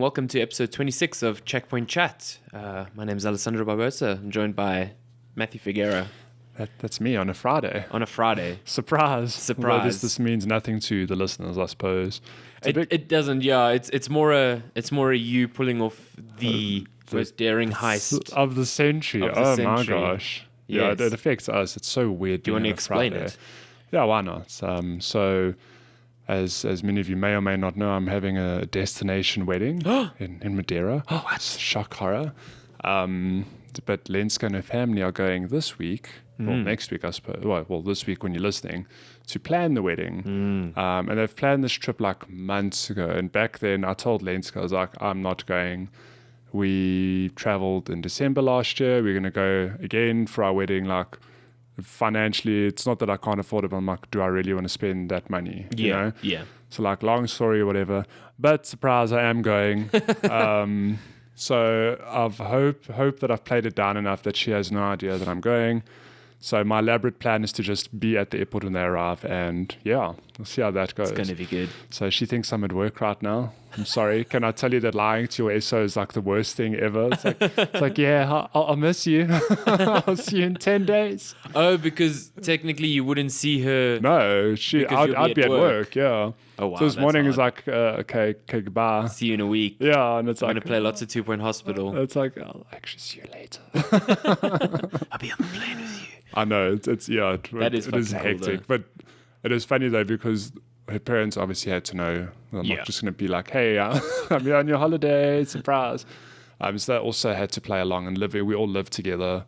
and welcome to episode 26 of Checkpoint Chat. My name is Alessandro Barbosa. I'm joined by Matty Figuera. That's me on a Friday. On a Friday. Surprise. Although this means nothing to the listeners, I suppose. It doesn't, yeah. It's more a you pulling off the most daring heist of the century. My gosh. Yes. Yeah, it affects us. It's so weird. Do you want to explain it? Yeah, why not? So, as many of you may or may not know, I'm having a destination wedding in Madeira. What? Shock horror. But Lenska and her family are going this week, well, next week, I suppose. Well, this week when you're listening, to plan the wedding. And they've planned this trip like months ago. And back then, I told Lenska, I was like, I'm not going. We traveled in December last year. We're going to go again for our wedding. Like, financially, it's not that I can't afford it, but I'm like, do I really want to spend that money? Yeah, you know? Yeah. So, like, long story or whatever. But surprise, I am going. So I've hope that I've played it down enough that she has no idea that I'm going. So my elaborate plan is to just be at the airport when they arrive, and yeah, we'll see how that goes. It's going to be good. So she thinks I'm at work right now. I'm sorry. Can I tell you that lying to your SO is like the worst thing ever? It's like yeah, I'll miss you. I'll see you in 10 days. Oh, because technically you wouldn't see her. No, I'd be at work. Yeah. Oh, wow. So this morning is like, okay, goodbye. See you in a week. Yeah, and it's I'm like... going to play lots of 2 Point Hospital. It's like, I'll actually see you later. I'll be on the plane with you. I know, it is hectic. But it is funny though, because her parents obviously had to know. I'm not just going to be like, hey, I'm here on your holiday, surprise. So they also had to play along and live. We all live together.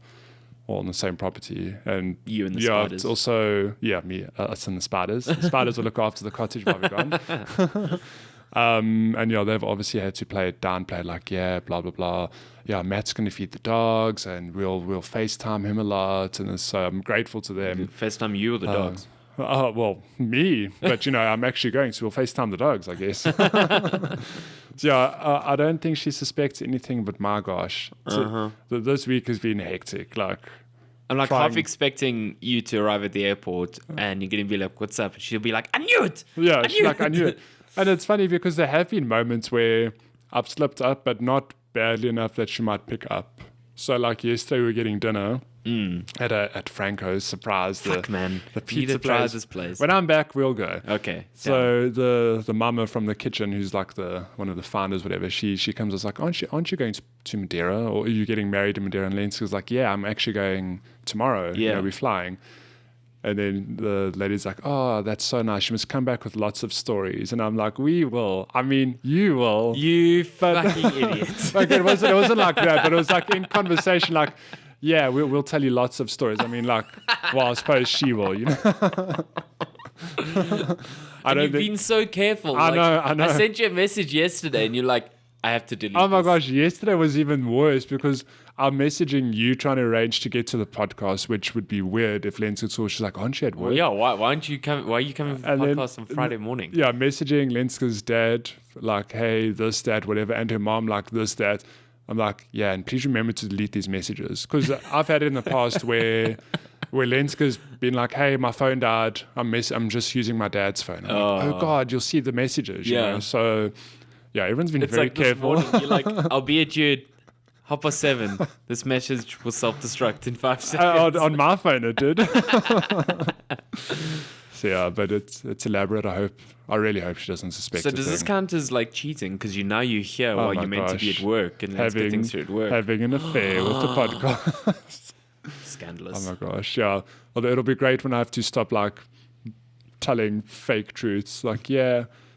All on the same property, and you and the spiders. It's also me, us and the spiders. The spiders will look after the cottage while we're gone. And they've obviously had to play it down, play like blah blah blah. Yeah, Matt's going to feed the dogs, and we'll FaceTime him a lot, and so I'm grateful to them. FaceTime you or the dogs? Well, me, but I'm actually going, so we'll FaceTime the dogs, I guess. So I don't think she suspects anything, but my gosh, this week has been hectic. Like, I'm like half expecting you to arrive at the airport, and you're going to be like, "What's up?" And she'll be like, "I knew it." Yeah, I knew it. And it's funny because there have been moments where I've slipped up, but not badly enough that she might pick up. So like yesterday, we were getting dinner. At Franco's, surprise. Man. The pizza place. When I'm back, we'll go. Okay. So the mama from the kitchen, who's like one of the founders, whatever, she comes. I was like, aren't you going to Madeira, or are you getting married in Madeira? And Lenska was like, yeah, I'm actually going tomorrow. Yeah, we're flying. And then the lady's like, oh, that's so nice. You must come back with lots of stories. And I'm like, we will. I mean, you will. You fucking idiot. Like it wasn't like that, but it was like in conversation, like. Yeah, we'll tell you lots of stories. I mean, like, well, I suppose she will, You've been so careful. I know. I sent you a message yesterday, and you're like, I have to delete Oh, my gosh. Yesterday was even worse because I'm messaging you trying to arrange to get to the podcast, which would be weird if Lenska saw. She's like, aren't you at work? Well, yeah, why aren't you coming? Why are you coming for the podcast on Friday morning? Yeah, messaging Lenska's dad, like, hey, this, that, whatever, and her mom, like, this, that. I'm like, yeah, and please remember to delete these messages. Because I've had it in the past where Lenska's been like, hey, my phone died. I'm just using my dad's phone. I'm like, oh, God, you'll see the messages. You know? So, yeah, everyone's been very careful. This morning, you're like, I'll be at you at 7:30. This message will self-destruct in 5 seconds. On my phone, it did. So, yeah, but it's elaborate. I really hope she doesn't suspect. So does this count as like cheating? Because you're here while you're meant to be at work, and having an affair with the podcast. Scandalous. Oh my gosh, yeah. Although it'll be great when I have to stop like telling fake truths, like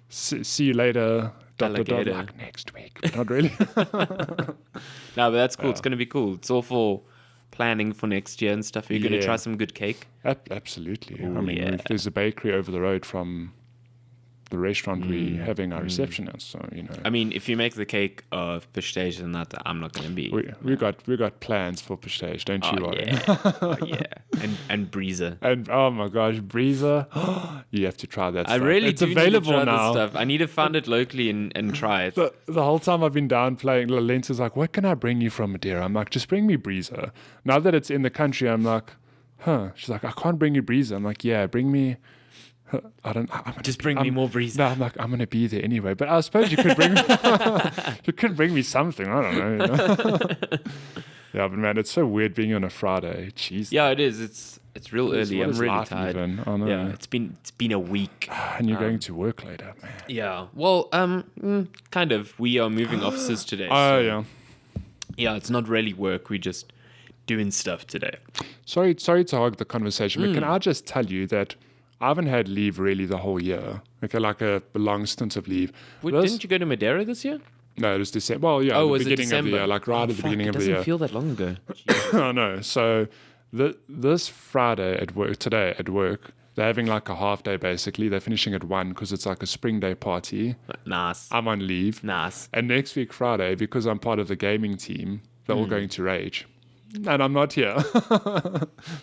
see you later. Like next week, but not really. No, but that's cool. Yeah. It's going to be cool. It's all for planning for next year and stuff. Are you going to try some good cake? Absolutely. Ooh, I mean, there's a bakery over the road from the restaurant we're having our reception at, so I mean, if you make the cake of pistache and that, I'm not going to be. We got plans for pistache, don't you worry? Yeah. And Breezer. And oh my gosh, Breezer! You have to try that. I stuff. really it's do available need to try now. This stuff. I need to find it locally and try it. The whole time I've been down playing, Lenska's like, "What can I bring you from Madeira?" I'm like, "Just bring me Breezer." Now that it's in the country, I'm like, "Huh?" She's like, "I can't bring you Breezer." I'm like, "Yeah, bring me I don't. Just bring me more breeze. No, I'm like, I'm gonna be there anyway. But I suppose you could bring you could bring me something. I don't know. You know? Yeah, but man, it's so weird being on a Friday. Jeez. Yeah, it is. It's real early. I'm really tired. I know. Yeah, it's been a week. And you're going to work later, man. Yeah. Well, kind of. We are moving offices today. Oh yeah. Yeah, it's not really work. We're just doing stuff today. Sorry to hog the conversation, but can I just tell you that I haven't had leave really the whole year. Okay, like a long stint of leave. Didn't you go to Madeira this year? No, it was December. Well, yeah, was the beginning it of the year, like right at the beginning of the year. It doesn't feel that long ago. I know. So this Friday today at work, they're having like a half day basically. They're finishing at 1 because it's like a spring day party. Nice. I'm on leave. Nice. And next week Friday, because I'm part of the gaming team, they're all going to Rage. And I'm not here.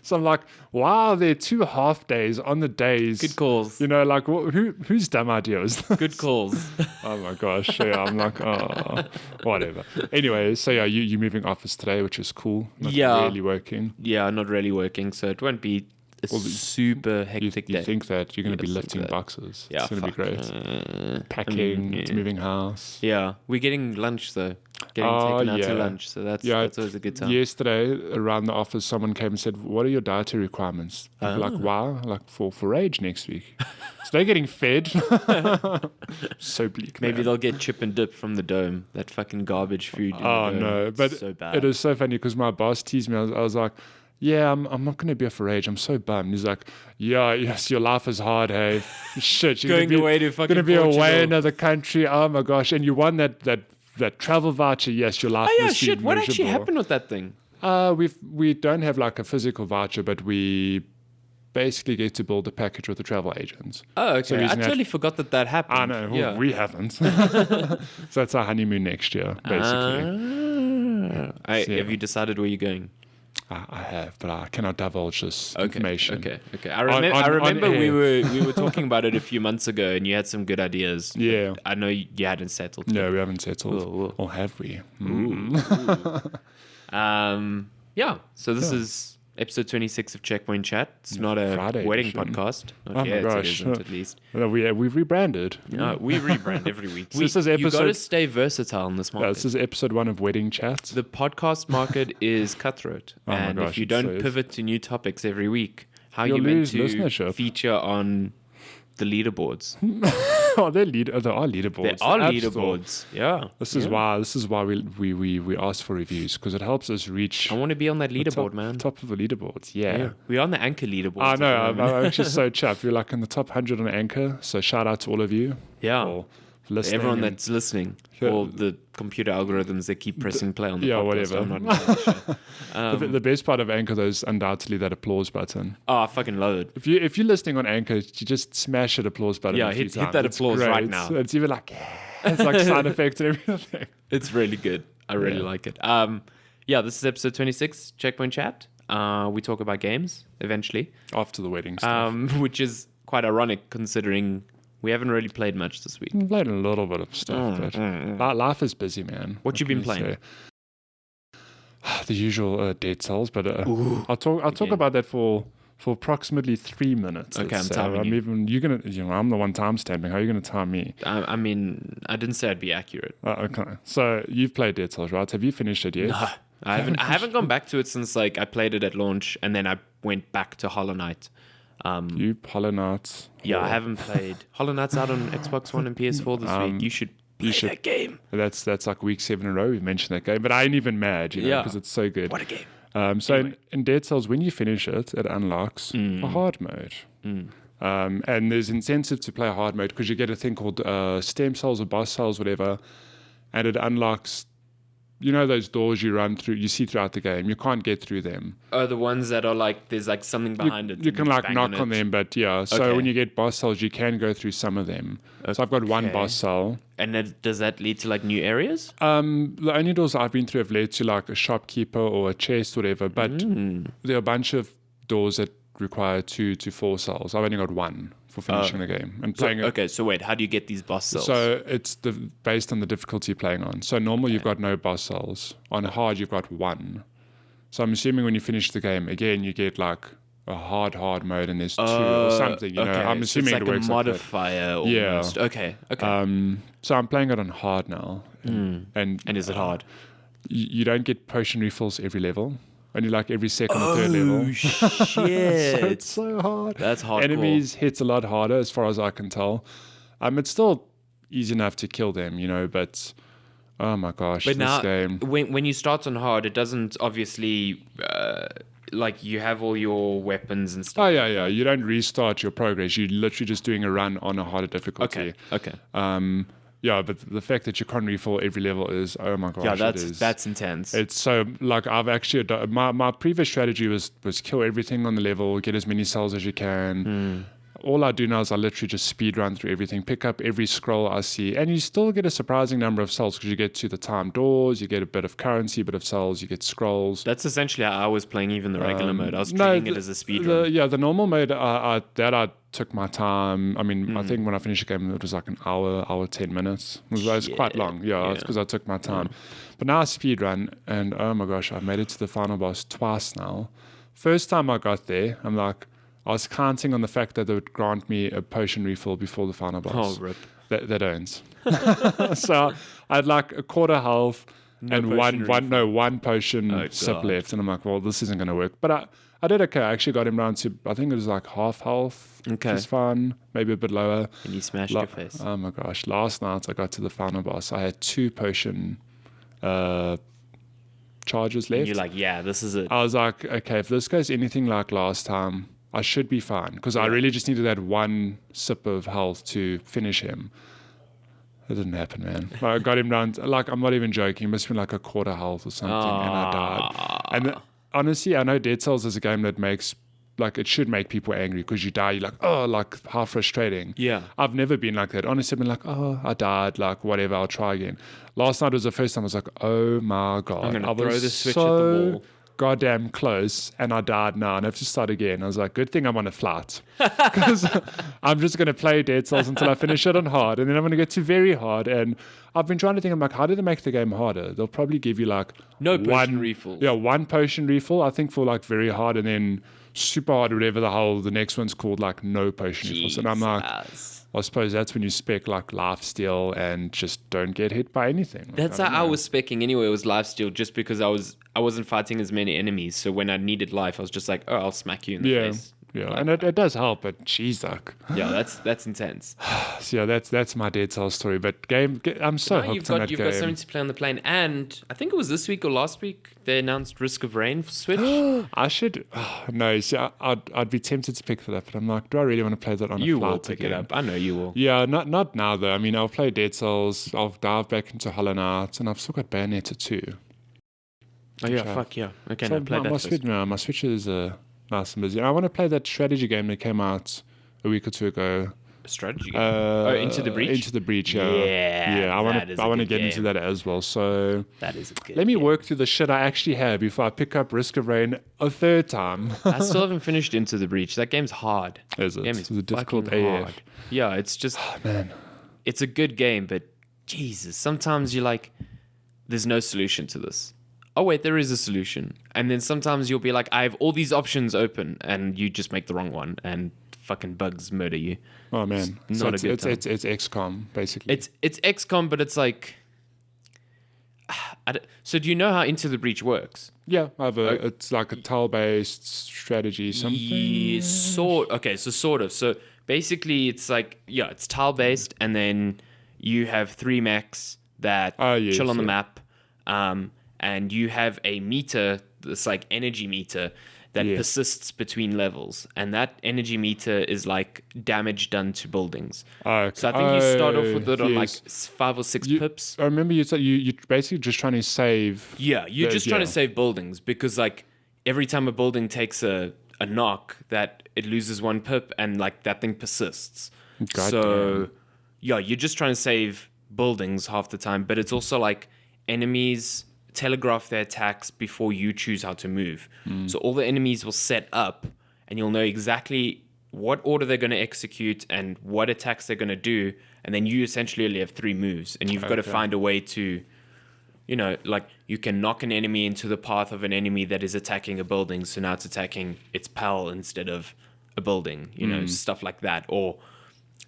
So I'm like, wow, there are 2 half days on the days. Good calls. You know, like whose dumb idea was this? Good calls. Oh my gosh. Yeah, I'm like, oh, whatever. Anyway, so yeah, you're moving office today, which is cool. Not really working. Yeah, not really working. So it won't be a super hectic day. You think that you're going to be lifting boxes. Yeah, it's going to be great. Packing, it's moving house. Yeah, we're getting lunch though. Getting taken out to lunch, so that's always a good time. Yesterday, around the office, someone came and said, "What are your dietary requirements?" Like, wow, like for Rage next week. So they're getting fed. So bleak. Maybe man. they'll get chip and dip from the Dome. That fucking garbage food. Oh no, but so bad. It is so funny because my boss teased me. I was like, "Yeah, I'm not going to be for Rage. I'm so bummed." He's like, "Yeah, yes, your life is hard, hey. Shit, you're going away to fucking going to be Portugal. away in another country. Oh my gosh, and you won that travel voucher. Yes, your life Oh yeah, must be shit. What actually miserable." happened with that thing? We don't have like a physical voucher, but we basically get to build a package with the travel agents. Oh, okay. I totally forgot that happened. I know. Yeah. We haven't. So that's our honeymoon next year, basically. Have you decided where you're going? I have, but I cannot divulge this information. Okay. I remember we were talking about it a few months ago, and you had some good ideas. Yeah. I know you hadn't settled. No, we haven't settled. Ooh. Or have we? Ooh. Yeah. So this is episode 26 of Checkpoint Chat. It's not a Friday wedding edition. podcast. Not Oh yet. my It gosh. isn't, at least. No, we've rebranded. No, we rebrand every week. So this is You got to episode- stay versatile in this market. This is episode 1 of Wedding Chat. The podcast market is cutthroat. Oh my and gosh, if you it so don't is. pivot to new topics every week, how are You'll you meant lose to listenership. feature on the leaderboards? Oh, there are leaderboards. There are The App Store. leaderboards. Yeah. This is why we ask for reviews, because it helps us reach I want to be on that leaderboard, top, man. top of the leaderboards. Yeah. We're on the Anchor leaderboard. I know. I'm actually so chuffed. We're like in the top 100 on Anchor. So shout out to all of you. Yeah. For listening. Everyone and- that's listening. Yeah. Or the computer algorithms that keep pressing play on the podcast. whatever. I'm not entirely sure. the best part of Anchor, though, is undoubtedly that applause button. Oh, I fucking love it. If you're listening on Anchor, you just smash that applause button. Yeah, a few hit times. that It's applause great. right now. It's even like it's like sound effects and everything. It's really good. I really like it. This is episode 26, Checkpoint Chat. We talk about games eventually, After the wedding stuff. which is quite ironic considering we haven't really played much this week. I've played a little bit of stuff, but life is busy, man. What you can been playing? Say? The usual Dead Cells, but I'll talk game. about that for approximately 3 minutes. Okay, let's I'm say. timing you. I'm the one time stamping. How are you gonna time me? I mean, I didn't say I'd be accurate. Okay, so you've played Dead Cells, right? Have you finished it yet? No, I haven't gone back to it since like I played it at launch, and then I went back to Hollow Knight. You Hollow Knight. Yeah, I haven't played. Hollow Knight's out on Xbox One and PS4 this week. You should play that game. That's like week 7 in a row we've mentioned that game, but I ain't even mad, because it's so good. What a game. So in Dead Cells, when you finish it, it unlocks a hard mode. And there's incentive to play a hard mode because you get a thing called stem cells or boss cells, whatever, and it unlocks, those doors you see throughout the game. You can't get through them. Oh, the ones that are like, there's like something behind it. You can like knock on it. them, but yeah. So Okay. when you get boss cells, you can go through some of them. So I've got one Okay. boss cell. And does that lead to like new areas? The only doors I've been through have led to like a shopkeeper or a chest, whatever. But there are a bunch of doors that require 2 to 4 cells. I've only got 1 for finishing the game and playing it. Okay, so wait, how do you get these boss cells? So it's based on the difficulty you're playing on. So normal, you've got no boss cells. On hard, you've got 1. So I'm assuming when you finish the game, again, you get like a hard mode and there's two or something. You know, I'm so assuming it's like it works a modifier almost. Yeah. Okay. So I'm playing it on hard now, and And is it hard? you don't get potion refills every level. Only like every second or third level. Oh shit! So it's so hard. That's hardcore. Enemies hits a lot harder as far as I can tell. It's still easy enough to kill them, you know, but oh my gosh, But this now, game. when you start on hard, it doesn't obviously like you have all your weapons and stuff. Oh yeah. You don't restart your progress. You're literally just doing a run on a harder difficulty. Okay. Yeah, but the fact that you can't refill every level is, oh my gosh, Yeah, it is. that's intense. It's so, like, I've actually, my previous strategy was kill everything on the level, get as many cells as you can. All I do now is I literally just speed run through everything, pick up every scroll I see, and you still get a surprising number of cells because you get to the timed doors, you get a bit of currency, a bit of cells, you get scrolls. That's essentially how I was playing even the regular mode. I was treating it as a speed run. The normal mode, I took my time. I mean, I think when I finished the game, it was like an hour, 10 minutes. It was quite long. Yeah, it's because I took my time. But now I speed run, and oh my gosh, I've made it to the final boss twice now. First time I got there, I was counting on the fact that they would grant me a potion refill before the final boss. Oh, rip. They don't. So I had like a quarter health and one potion sip left. And I'm like, well, this isn't going to work. But I did okay. I actually got him down to, I think it was like half health. Okay. Which is fine. Maybe a bit lower. And you smashed your face. Oh my gosh. Last night I got to the final boss. I had 2 potion charges left. And you're like, yeah, this is it. I was like, okay, if this goes anything like last time, I should be fine. Because I really just needed that one sip of health to finish him. It didn't happen, man. Like, I got him down, like, I'm not even joking. It must have been like a quarter health or something, and I died. And honestly, I know Dead Cells is a game that makes, like, it should make people angry because you die, you're like, oh, like, how frustrating. Yeah. I've never been like that. Honestly, I've been like, oh, I died, like, whatever, I'll try again. Last night was the first time I was like, oh my God. I'm going to throw the switch so at the wall. Goddamn close, and I died now and I have to start again. I was like, good thing I'm on a flight because I'm just going to play Dead Cells until I finish it on hard, and then I'm going to get to very hard. And I've been trying to think, I'm like, how do they make the game harder? They'll probably give you like potion refills. Yeah, 1 potion refill, I think, for like very hard, and then super hard, whatever the next one's called, like no potion refills. And I'm like, I suppose that's when you spec like lifesteal and just don't get hit by anything. Like, that's how I was specking anyway. It was lifesteal just because I wasn't fighting as many enemies. So when I needed life, I was just like, oh, I'll smack you in the face. Yeah, like, and it does help, but geez, like. Yeah, that's intense. So yeah, that's my Dead Cells story. But I'm so hooked on that you've game. got something to play on the plane, and I think it was this week or last week they announced Risk of Rain for Switch. I should no. See, I'd be tempted to pick that up, but I'm like, do I really want to play that on a flight? You will pick again? it up. I know you will. Yeah, not now though. I mean, I'll play Dead Cells. I'll dive back into Hollow Knight, and I've still got Bayonetta 2. Oh yeah, fuck yeah. Okay, so now play that. My Switch is nice and busy. I want to play that strategy game that came out a week or two ago. A strategy game? Into the Breach? Into the Breach, yeah. Yeah, I want to get into that as well. So that is a good let me work through the shit I actually have before I pick up Risk of Rain a third time. I still haven't finished Into the Breach. That game's hard. Is it? It's a difficult hard. AF. Yeah, it's just... Oh, man. It's a good game, but Jesus, sometimes you're like, there's no solution to this. Oh wait, there is a solution. And then sometimes you'll be like, I have all these options open, and you just make the wrong one, and fucking bugs murder you. Oh man, it's not a good time. It's XCOM basically. It's XCOM, but it's like. So do you know how Into the Breach works? Yeah, it's like a tile-based strategy something. Yeah, sort of. So basically, it's like it's tile-based, and then you have 3 mechs that chill on the map. And you have a meter, this like energy meter that persists between levels. And that energy meter is like damage done to buildings. Okay. So I think you start off with it on like 5 or 6 pips. I remember you're basically just trying to save. Yeah, you're just trying to save buildings because like every time a building takes a knock, that it loses 1 pip and like that thing persists. You're just trying to save buildings half the time, but it's also like enemies telegraph their attacks before you choose how to move. So all the enemies will set up and you'll know exactly what order they're going to execute and what attacks they're going to do, and then you essentially only have 3 moves, and you've got to find a way to like you can knock an enemy into the path of an enemy that is attacking a building, so now it's attacking its pal instead of a building, stuff like that. Or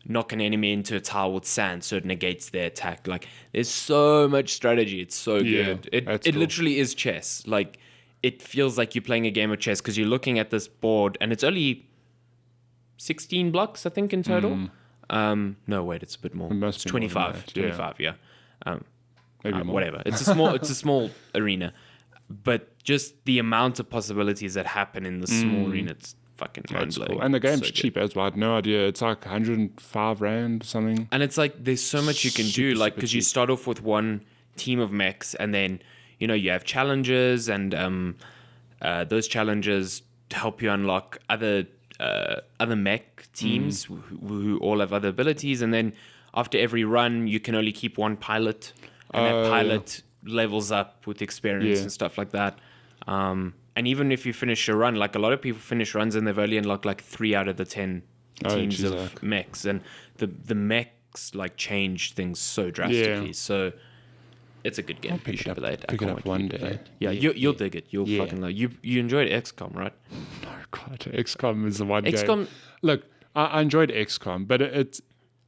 knock an enemy into a tile with sand so it negates their attack. Like, there's so much strategy. It's so good. It cool. Literally is chess. Like, it feels like you're playing a game of chess because you're looking at this board and it's only 16 blocks, I think, in total. No, wait, it's a bit more. It's 25. 25, yeah. Maybe more. Whatever. It's a small arena. But just the amount of possibilities that happen in the small arena, it's fucking mind-blowing. Cool. And the game's so cheap as well. I had no idea. It's like 105 Rand or something. And it's like there's so much you can do. Like, because you start off with one team of mechs and then, you have challenges and those challenges help you unlock other mech teams who all have other abilities. And then after every run, you can only keep one pilot. And that pilot levels up with experience and stuff like that. And even if you finish a run, like a lot of people finish runs and they've only unlocked like 3 out of the 10 teams of mechs. And the mechs like change things so drastically. So it's a good game. I'll pick it up one day. Yeah, you'll dig it. You'll fucking love it. You enjoyed XCOM, right? No, God, XCOM is the one game. Look, I enjoyed XCOM, but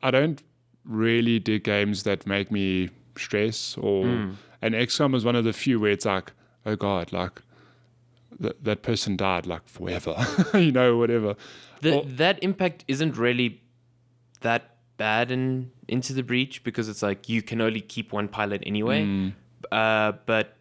I don't really do games that make me stress and XCOM is one of the few where it's like, oh God, like that person died like forever, whatever. That impact isn't really that bad in Into the Breach because it's like you can only keep one pilot anyway. But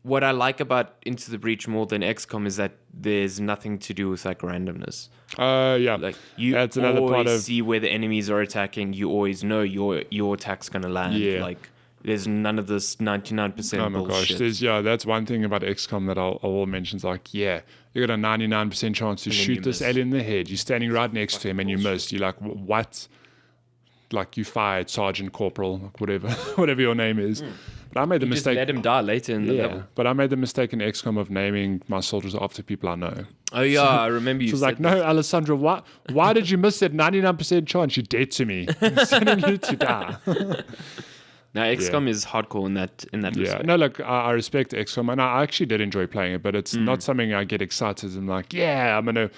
what I like about Into the Breach more than XCOM is that there's nothing to do with like randomness. Like that's another part of see where the enemies are attacking. You always know your attack's gonna land. Yeah. Like there's none of this 99% oh my bullshit. Gosh, that's one thing about XCOM that I will mention. Is like, you got a 99% chance to shoot this alien in the head. You're standing right next to him and you missed. You're like, what? Like you fired Sergeant Corporal, like whatever your name is. But I made the mistake. Just let him die later in the level. But I made the mistake in XCOM of naming my soldiers after people I know. Oh yeah, I remember you. So I was like, no, Alessandra, why did you miss that 99% chance? You're dead to me. I'm sending you to die. Now XCOM is hardcore in that respect. No, look, I respect XCOM, and I actually did enjoy playing it, but it's not something I get excited and like, I'm gonna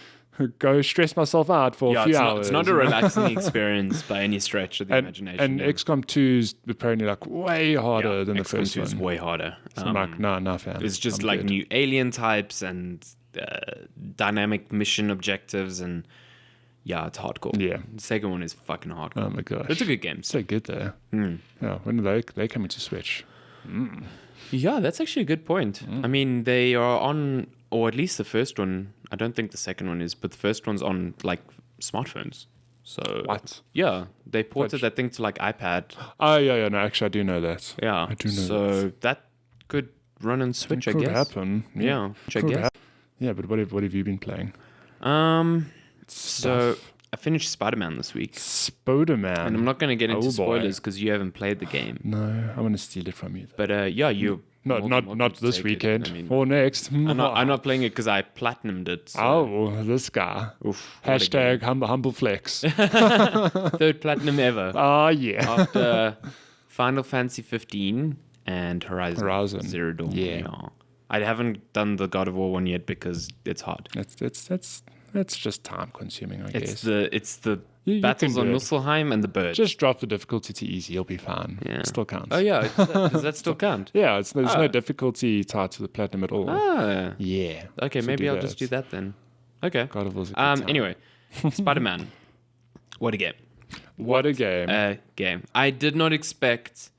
go stress myself out for a few hours. It's not a relaxing experience by any stretch of the imagination. And XCOM 2 is apparently like way harder than the first one. XCOM 2 is way harder. So I'm like, no, fam. It's just like new alien types and dynamic mission objectives and. Yeah, it's hardcore. Yeah. The second one is fucking hardcore. Oh my gosh. It's a good game. So good though. Yeah, when are they coming to Switch? Yeah, that's actually a good point. I mean, they are on, or at least the first one, I don't think the second one is, but the first one's on like smartphones. So what? Yeah, they ported that thing to like iPad. Oh yeah, no, actually I do know that. Yeah. I do know so that could run on Switch, I guess. Could happen. Yeah, I guess. Yeah, but what have you been playing? So I finished Spider-Man this week. Spider-Man. And I'm not going to get into spoilers because you haven't played the game. No, I'm going to steal it from you. But you not this weekend or next. I'm not playing it because I platinumed it. So. Oh, this guy. Oof, Hashtag humble flex. Third platinum ever. Oh yeah. After Final Fantasy 15 and Horizon Zero Dawn. Yeah. I haven't done the God of War one yet because it's hard. That's just time consuming, I guess. It's the battles on Niflheim and the birds. Just drop the difficulty to easy, you'll be fine. Yeah. It still counts. Oh yeah, does that still count? Yeah, there's no difficulty tied to the platinum at all. Ah. Yeah. Okay, maybe I'll just do that then. Okay. God of War's a good time. Anyway, Spider-Man. What a game. What a game. Game. I did not expect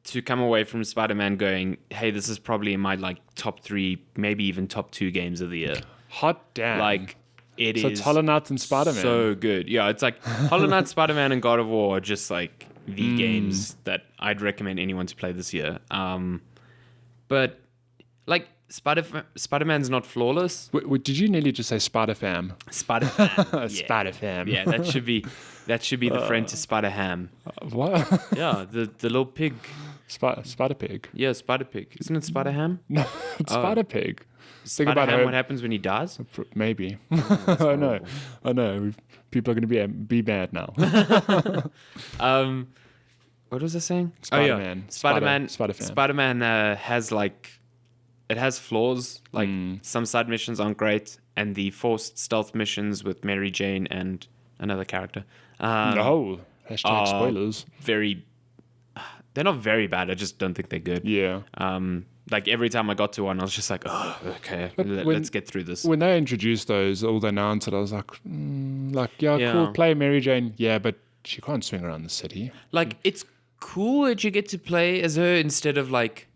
to come away from Spider-Man going, hey, this is probably my like top 3, maybe even top 2 games of the year. Hot damn. Like, it so is it's Hollow Knight and Spider-Man. So good. Yeah, it's like Hollow Knight, Spider-Man, and God of War are just like the games that I'd recommend anyone to play this year. But like Spider-Man's not flawless. Wait, did you nearly just say Spider-Fam? Spider-Fam. Yeah. Spider-Fam. Yeah, that should be the friend to Spider-Ham. What? Yeah, the little pig. Spider-Pig. Yeah, Spider-Pig. Isn't it Spider-Ham? No, it's Spider-Pig. Think about what happens when he dies. Maybe. I know. People are going to be mad now. What what was I saying? Spider-Man. Spider-Man has like, it has flaws. Like some side missions aren't great, and the forced stealth missions with Mary Jane and another character. No. Hashtag spoilers. They're not very bad. I just don't think they're good. Yeah. Like every time I got to one, I was just like, oh, okay, let's get through this. When they introduced those, all they announced it, I was like, cool, play Mary Jane. Yeah, but she can't swing around the city. Like, it's cool that you get to play as her instead of like,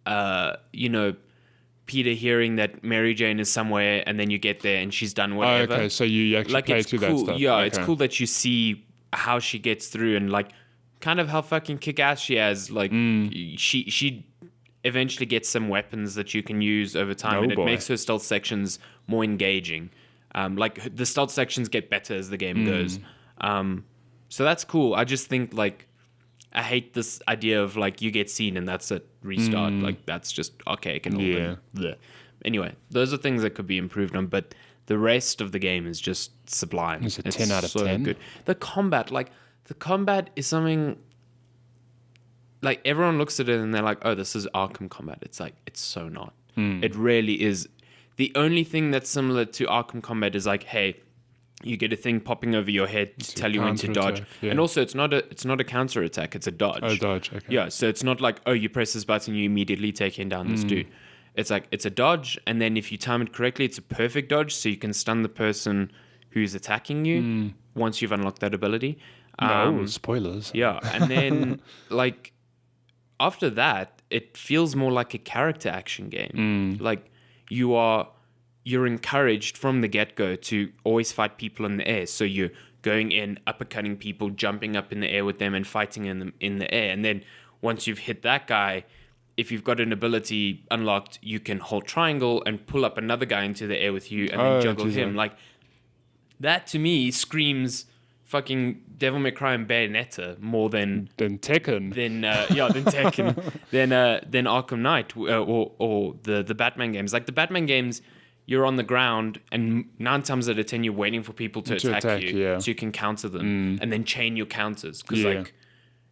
Peter hearing that Mary Jane is somewhere and then you get there and she's done whatever. Oh, okay, so you actually like, play through cool. that stuff. Yeah, okay. It's cool that you see how she gets through and like kind of how fucking kick-ass she has. Like, she eventually gets some weapons that you can use over time, and it makes her stealth sections more engaging. Like, the stealth sections get better as the game goes. So that's cool. I just think, like, I hate this idea of, like, you get seen and that's it, restart. Like, that's just, okay, it can open. Yeah. Anyway, those are things that could be improved on, but the rest of the game is just sublime. It's a 10 out of 10. Good. The combat is something, like, everyone looks at it and they're like, oh, this is Arkham combat. It's like, it's so not. It really is. The only thing that's similar to Arkham combat is like, hey, you get a thing popping over your head to tell you when to dodge. Yeah. And also, it's not a counter attack, it's a dodge. Oh, dodge, okay. Yeah, so it's not like, oh, you press this button, you immediately taking down this dude. It's like, it's a dodge, and then if you time it correctly, it's a perfect dodge, so you can stun the person who's attacking you once you've unlocked that ability. No, spoilers. Yeah, and then, like, after that, it feels more like a character action game. Like, you're encouraged from the get-go to always fight people in the air. So you're going in, uppercutting people, jumping up in the air with them and fighting in the air. And then once you've hit that guy, if you've got an ability unlocked, you can hold triangle and pull up another guy into the air with you and then juggle him. Like, that to me screams fucking Devil May Cry and Bayonetta more than Tekken. Than Tekken, than Arkham Knight or the Batman games. Like, the Batman games, you're on the ground, and 9 times out of 10 you're waiting for people to attack you, so you can counter them, and then chain your counters. Because like,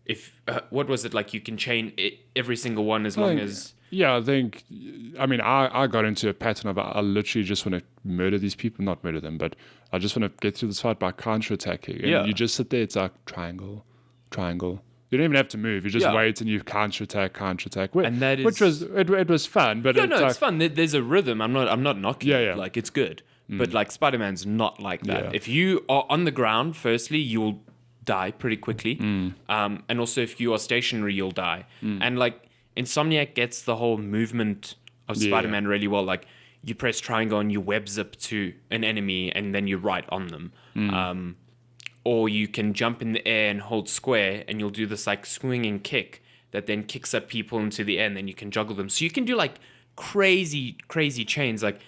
if what was it, like, you can chain every single one as long as. Yeah, I got into a pattern of I literally just want to murder these people, not murder them, but I just want to get through this fight by counter-attacking. And you just sit there, it's like triangle. You don't even have to move. You just wait and you counter-attack. And that is... Which was, it was fun. But it's fun. There's a rhythm. I'm not knocking it. Yeah. Like, it's good. But, like, Spider-Man's not like that. Yeah. If you are on the ground, firstly, you'll die pretty quickly. And also, if you are stationary, you'll die. And, like, Insomniac gets the whole movement of Spider-Man really well. Like, you press triangle and you web zip to an enemy and then you're right on them. Or you can jump in the air and hold square and you'll do this like swinging kick that then kicks up people into the air and then you can juggle them. So you can do like crazy chains. Like,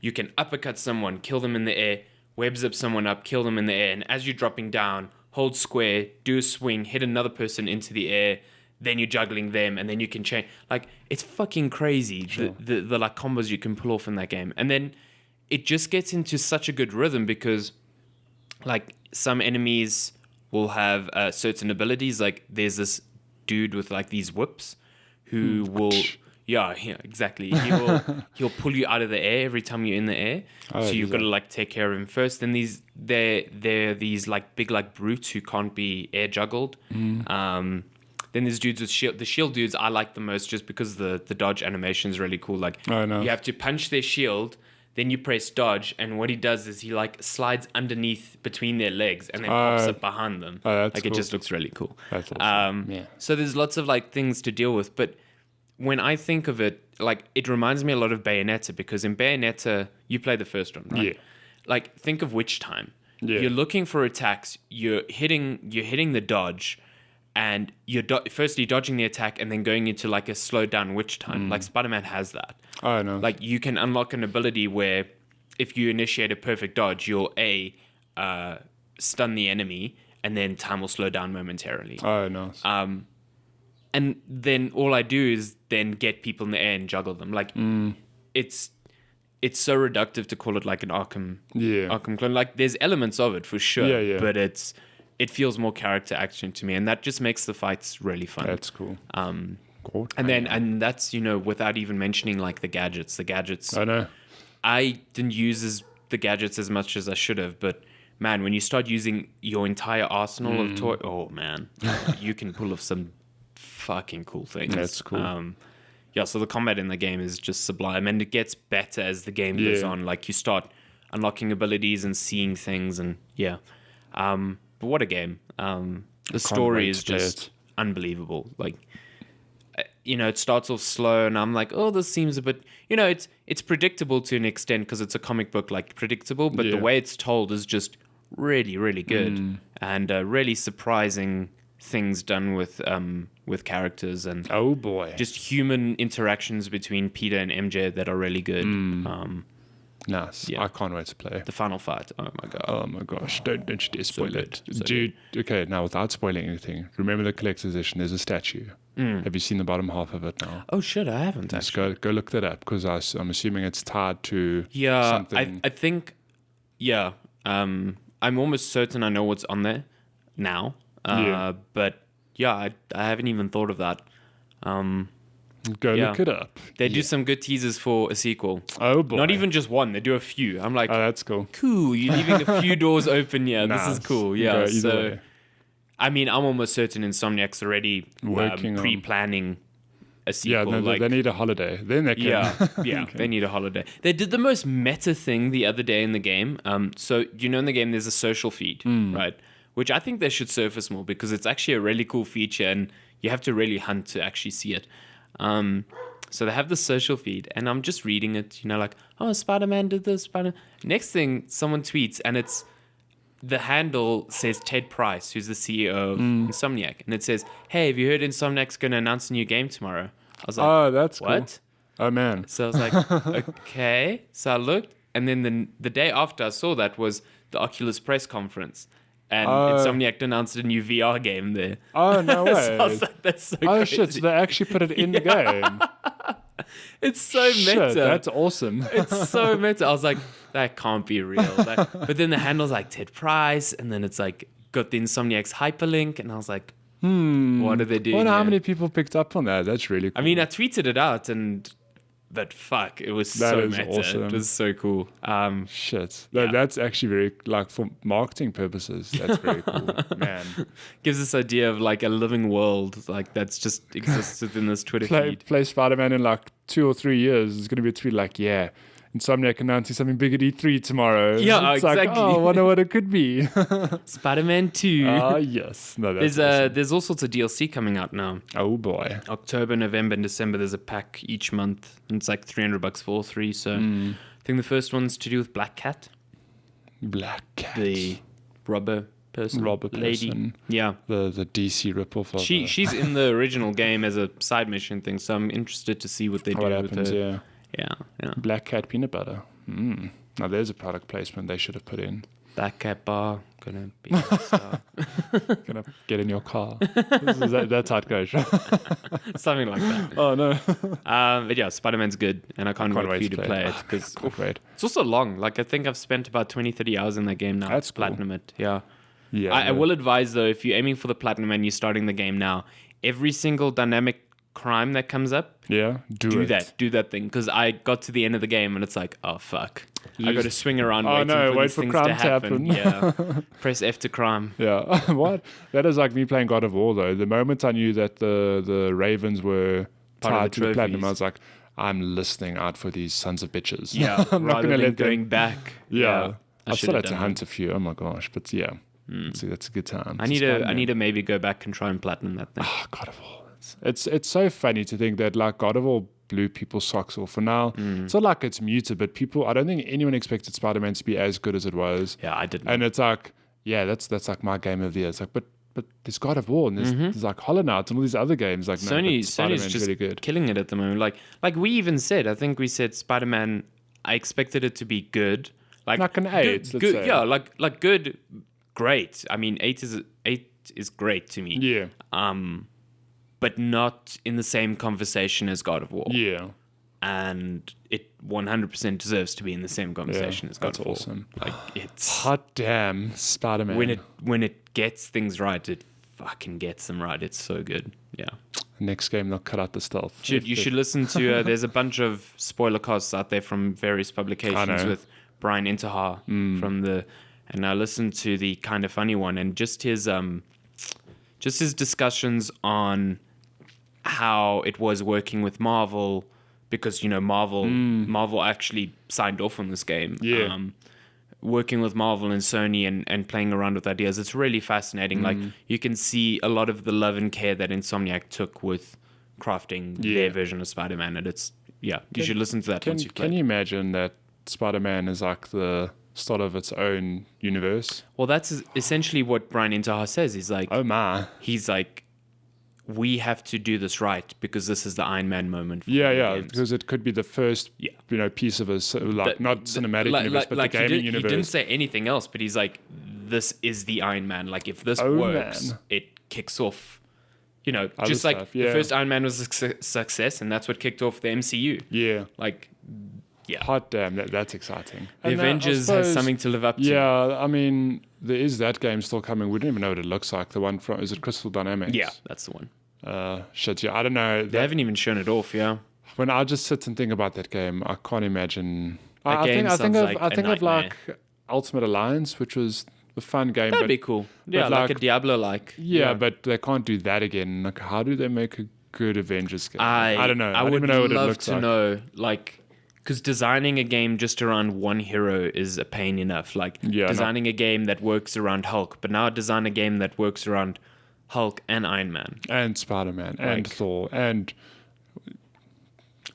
you can uppercut someone, kill them in the air, web zip someone up, kill them in the air. And as you're dropping down, hold square, do a swing, hit another person into the air, then you're juggling them, and then you can chain. Like, it's fucking crazy, the like combos you can pull off in that game. And then it just gets into such a good rhythm because, like, some enemies will have certain abilities. Like, there's this dude with like these whips who will, exactly. He'll pull you out of the air every time you're in the air. So you've got to like take care of him first. Then they're these like big like brutes who can't be air juggled. Then there's dudes with shield. The shield dudes I like the most just because the dodge animation is really cool. Like, you have to punch their shield, then you press dodge, and what he does is he like slides underneath between their legs and then pops up behind them. Like, cool. It just looks really cool. That's awesome. So there's lots of like things to deal with, but when I think of it, like, it reminds me a lot of Bayonetta, because in Bayonetta you play the first one, right? Yeah. Like, think of Witch Time. Yeah. You're looking for attacks. You're hitting the dodge. And you're firstly dodging the attack and then going into like a slowed down Witch Time. Like, Spider-Man has that. Oh, no. Like, you can unlock an ability where if you initiate a perfect dodge, you'll stun the enemy and then time will slow down momentarily. Oh, nice. And then all I do is then get people in the air and juggle them. Like, it's so reductive to call it like an Arkham clone. Like, there's elements of it for sure. Yeah. But it's it feels more character action to me, and that just makes the fights really fun. That's cool. And that's, without even mentioning like the gadgets. I know. I didn't use the gadgets as much as I should have, but man, when you start using your entire arsenal of toy, oh man, you can pull off some fucking cool things. That's cool. So the combat in the game is just sublime, and it gets better as the game goes on. Like you start unlocking abilities and seeing things, and but what a game. The story is just unbelievable. Like, it starts off slow, and I'm like, oh, this seems a bit, it's predictable to an extent because it's a comic book, like predictable, but the way it's told is just really, really good, and really surprising things done with characters, and oh boy, just human interactions between Peter and MJ that are really good. Nice. I can't wait to play. The final fight. Oh my god. Oh my gosh. Don't you dare spoil it. So Dude, okay, now without spoiling anything, remember the collector's edition, there's a statue. Have you seen the bottom half of it now? Oh shit, I haven't Just actually. go look that up, because I'm assuming it's tied to Yeah, something. I think, I'm almost certain I know what's on there now. But I haven't even thought of that. Go look it up. They do some good teasers for a sequel. Oh boy. Not even just one, they do a few. I'm like, Oh, that's cool. cool, you're leaving a few doors open here. This is Nice. cool. Go Yeah, either so way. I mean, I'm almost certain Insomniac's already Working on- pre-planning a Yeah, sequel. no, they need a holiday. Then they can. They need a holiday. They did the most meta thing the other day in the game. So in the game there's a social feed, right? Which I think they should surface more, because it's actually a really cool feature, and you have to really hunt to actually see it. So they have the social feed, and I'm just reading it, like, oh, Spider-Man did this, Next thing, someone tweets, and it's, the handle says Ted Price, who's the CEO of Insomniac, and it says, hey, have you heard Insomniac's going to announce a new game tomorrow? I was like, Oh, that's what? cool. Oh man. So I was like, okay. So I looked, and then the day after I saw that was the Oculus press conference, and Insomniac announced a new VR game there. Oh no way. So I was like, that's so Oh crazy. shit, so they actually put it in the game. It's so Shit, meta. that's awesome. It's so meta. I was like, that can't be real. But then the handle's like Ted Price, and then it's like got the Insomniac's hyperlink, and I was like, what are they doing? I wonder how here? many people picked up on that. That's really cool. I mean, I tweeted it out, but fuck, it was That so is meta. awesome. It was so cool. Shit. Yeah. That's actually very, like, for marketing purposes, that's very cool. Man. Gives this idea of like a living world, like that's just exists within this Twitter feed. Play Spider-Man in like 2 or 3 years. There's going to be a tweet like, yeah, Insomniac announcing something big at E3 tomorrow. Yeah, it's exactly. Like, oh, I wonder what it could be. Spider-Man 2. Ah, yes. No, that's There's all sorts of DLC coming out now. Oh boy. October, November, and December. There's a pack each month, and it's like $300 for all three. So I think the first one's to do with Black Cat, Black Cat. the robber person, lady. person. Yeah, The DC ripoff of she's in the original game as a side mission thing. So I'm interested to see what they do what with happens, her. yeah. Yeah. Black Cat peanut butter. Now there's a product placement they should have put in. Black Cat bar gonna be a star. Gonna get in your car. That's how it goes. Something like that. Oh no. But yeah, Spider-Man's good, and I can't wait for you to play it, because Can't wait. it's also long. Like I think I've spent about 20-30 hours in that game now. That's cool. Platinum it. Yeah. Yeah. I will advise though, if you're aiming for the platinum and you're starting the game now, every single dynamic crime that comes up, Yeah. Do that thing. Because I got to the end of the game and it's like, oh fuck, I got to swing around Oh, waiting no, for wait these for things crime to to happen. happen. Yeah, press F to crime. Yeah. What? That is like me playing God of War though. The moment I knew that the Ravens were Part of tied the to the platinum, trophies. I was like, I'm listening out for these sons of bitches. Yeah, I'm not rather gonna than let them. going back. Yeah. I I should still have had to done hunt a few. Oh my gosh. But yeah. See, that's a good time. I need to maybe go back and try and platinum that thing. Oh, God of War. It's so funny to think that like God of War blew people's socks off. For now, it's not like it's muted, but I don't think anyone expected Spider-Man to be as good as it was. Yeah, I didn't. And it's like, yeah, that's like my game of the year. It's like, but there's God of War and there's like Hollow Knight and all these other games. Like, no, Sony's Spider-Man's just really good. killing it at the moment. Like we even said, I think we said Spider-Man. I expected it to be good, like an 8. Good, let's say. yeah, like good, great. I mean, 8 is great to me. Yeah. But not in the same conversation as God of War. Yeah. and it 100% deserves to be in the same conversation as that's Godfall. awesome. Like, it's Hot damn, Spider-Man. when it gets things right, it fucking gets them right. It's so good. Yeah. Next game, they'll cut out the stealth. You should listen to. There's a bunch of spoiler casts out there from various publications with Brian Intihar from the, and I listened to the Kind of Funny one, and just his discussions on how it was working with Marvel, because Marvel actually signed off on this game. Yeah. Working with Marvel and Sony and playing around with ideas. It's really fascinating. Like, you can see a lot of the love and care that Insomniac took with crafting their version of Spider-Man. And you should listen to that once you've played. Can you imagine that Spider-Man is like the start of its own universe? Well, that's essentially what Brian Intihar says. He's like, oh my. He's like, we have to do this right because this is the Iron Man moment. For because it could be the first, piece of a not cinematic universe, but the gaming universe. He didn't say anything else, but he's like, this is the Iron Man. Like, if this works, it kicks off. Just like stuff, the first Iron Man was a success, and that's what kicked off the MCU. Yeah, like, hot damn, that's exciting. The Avengers has something to live up to. Yeah, I mean, there is that game still coming. We don't even know what it looks like. The one from, is it Crystal Dynamics? Yeah, that's the one. I don't know. They haven't even shown it off, When I just sit and think about that game, I can't imagine. I think of like Ultimate Alliance, which was a fun game. That'd be cool. Yeah, like a Diablo-like. Yeah, but they can't do that again. Like, how do they make a good Avengers game? I don't know. I don't would even know what love it looks to like. know, like, because designing a game just around one hero is a pain enough. Like, designing a game that works around Hulk, but now design a game that works around Hulk and Iron Man and Spider-Man and Thor and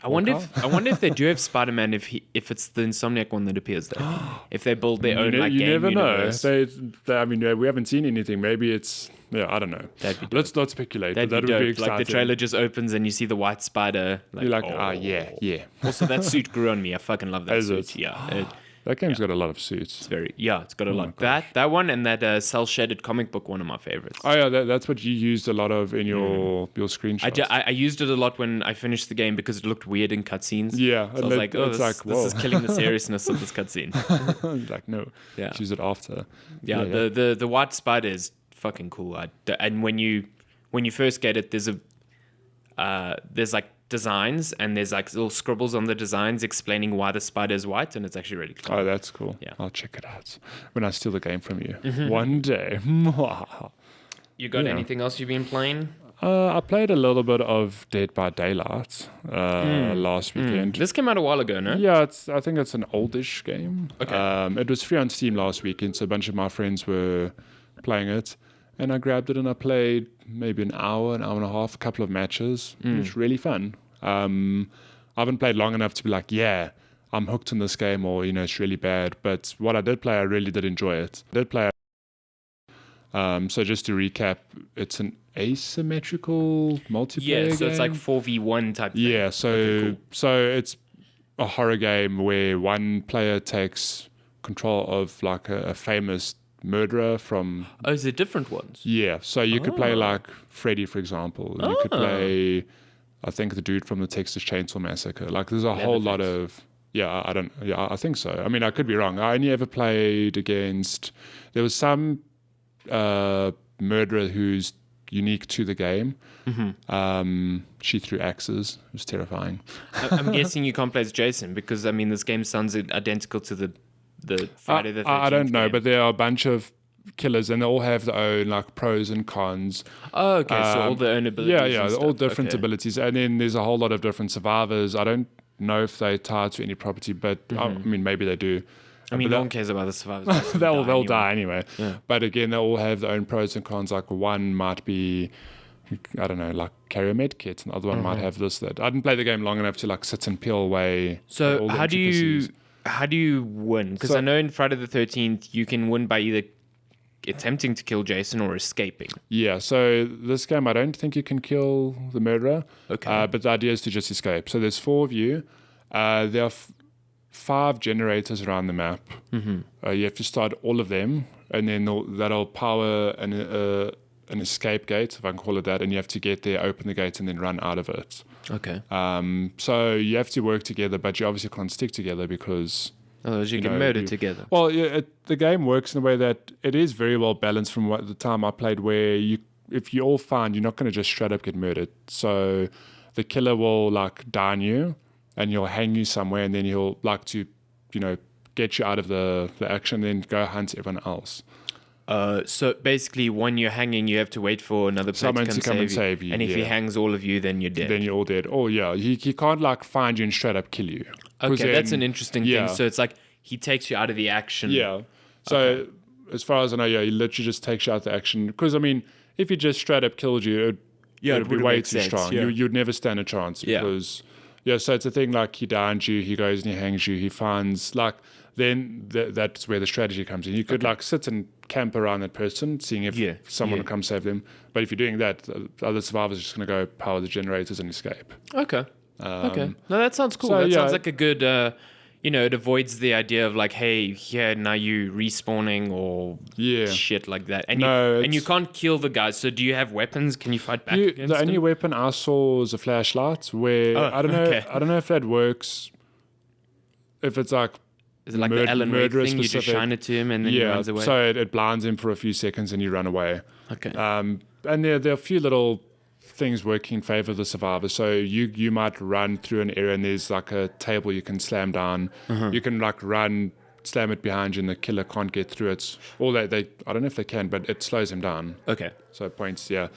I wonder if they do have Spider-Man if it's the Insomniac one that appears there. If they build their own game universe. They I mean, we haven't seen anything. Maybe it's I don't know. Let's not speculate. That would be exciting. Like, the trailer just opens and you see the white spider. Like, you're like, yeah. Also, that suit grew on me. I fucking love that suit. Yeah. That game's got a lot of suits. It's got a lot. That one and that cel-shaded comic book, one of my favorites. Oh yeah, that's what you used a lot of in your screenshots. I used it a lot when I finished the game because it looked weird in cutscenes. Yeah, so I was like, this is killing the seriousness of this cutscene. Like, no, use it after. Yeah, the white spider is fucking cool. And when you first get it, there's like designs and there's like little scribbles on the designs explaining why the spider is white, and it's actually really cool. Oh, that's cool. Yeah, I'll check it out when I steal the game from you one day. You got anything else you've been playing? I played a little bit of Dead by Daylight last weekend. This came out a while ago, no? Yeah, I think it's an oldish game. Okay. It was free on Steam last weekend, so a bunch of my friends were playing it. And I grabbed it and I played maybe an hour and a half, a couple of matches. It was really fun. I haven't played long enough to be like, I'm hooked on this game, or, it's really bad. But what I did play, I really did enjoy it. So just to recap, it's an asymmetrical multiplayer game. So it's like 4v1 type thing. Yeah, so it's a horror game where one player takes control of like a famous murderer from... Oh, is there different ones? Yeah, so you could play like Freddy, for example. You could play, I think, the dude from the Texas Chainsaw Massacre. Like, there's a whole lot of... I think so. I mean, I could be wrong. I only ever played against... There was some murderer who's unique to the game. She threw axes. It was terrifying. I'm guessing you can't play as Jason because, I mean, this game sounds identical to the Friday the 13th I don't know, game. but there are a bunch of killers and they all have their own like pros and cons. Oh, okay. So all their own abilities. Yeah, all different abilities. And then there's a whole lot of different survivors. I don't know if they tie to any property, but I mean, maybe they do. I mean, no one cares about the survivors. They'll die anyway. Yeah. But again, they all have their own pros and cons. Like, one might be, I don't know, like carry a med kit, and the other one might have this, that. I didn't play the game long enough to like sit and peel away. So how do you win? Because I know in Friday the 13th you can win by either attempting to kill Jason or escaping. Yeah, so this game I don't think you can kill the murderer. Okay. But the idea is to just escape. So there's 4 of you. There are 5 generators around the map. You have to start all of them, and then that'll power an an escape gate, if I can call it that, and you have to get there, open the gate, and then run out of it. Okay. So you have to work together, but you obviously can't stick together because... Otherwise, you get murdered together. Well, yeah, the game works in a way that it is very well balanced from the time I played, where if you all find, you're not going to just straight up get murdered. So the killer will like die on you, and he'll hang you somewhere, and then he'll like to, get you out of the action, and then go hunt everyone else. So basically, when you're hanging, you have to wait for another player to come and save you. And if he hangs all of you, then you're dead. Then you're all dead. Oh yeah, he can't like find you and straight up kill you. Okay, that's an interesting thing. So it's like he takes you out of the action. Yeah. So as far as I know, he literally just takes you out of the action. Because I mean, if he just straight up killed you, it would be way too strong. Yeah. You'd never stand a chance because so it's a thing like he downs you, he goes and he hangs you, he finds like then that's where the strategy comes in. You could like sit and camp around that person, seeing if someone will come save them. But if you're doing that, the other survivors are just going to go power the generators and escape. Okay. No, that sounds cool. That sounds like a good, it avoids the idea of like, hey, now you respawning or shit like that. And you can't kill the guys. So do you have weapons? Can you fight back against the only them? weapon I saw was a flashlight where I don't know. I don't know if that works. If it's like, is it like the Alan Wake thing? You just shine it to him and then he runs away? So it blinds him for a few seconds and you run away. Okay. And there are a few little things working in favor of the survivor. So you might run through an area and there's like a table you can slam down. You can like run, slam it behind you, and the killer can't get through it. Or they I don't know if they can, but it slows him down. Okay. So points, but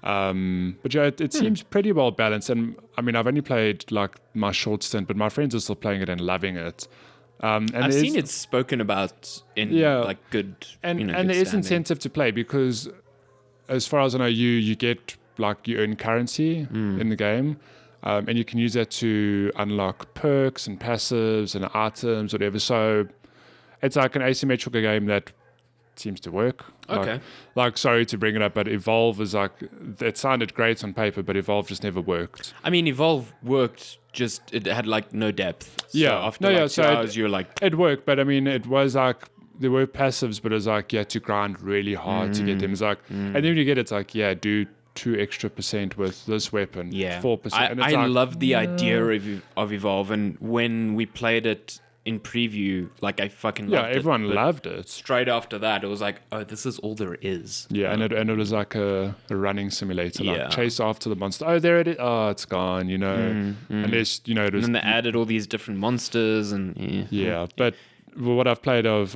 it seems pretty well balanced. And I mean, I've only played like my short stint, but my friends are still playing it and loving it. And I've seen it spoken about in like good, and good there is standing. incentive to play because, as far as I know, you get like you earn currency in the game, and you can use that to unlock perks and passives and items, whatever. So it's like an asymmetrical game that seems to work. Okay. Like sorry to bring it up, but Evolve is like, it sounded great on paper, but Evolve just never worked. I mean, Evolve worked. Just it had like no depth. So after 2 hours, you're like it worked, but I mean, it was like there were passives, but it was like you had to grind really hard to get them. It's like, and then when you get it, it's like do 2 extra % with this weapon, 4%. I love the idea of Evolve, and when we played it in preview, like I fucking loved it. Everyone loved it. Straight after that, it was like, oh, this is all there is. Yeah, and it was like a running simulator, like chase after the monster. Oh, there it is. Oh, it's gone. Unless it was. And then they added all these different monsters and but what I've played of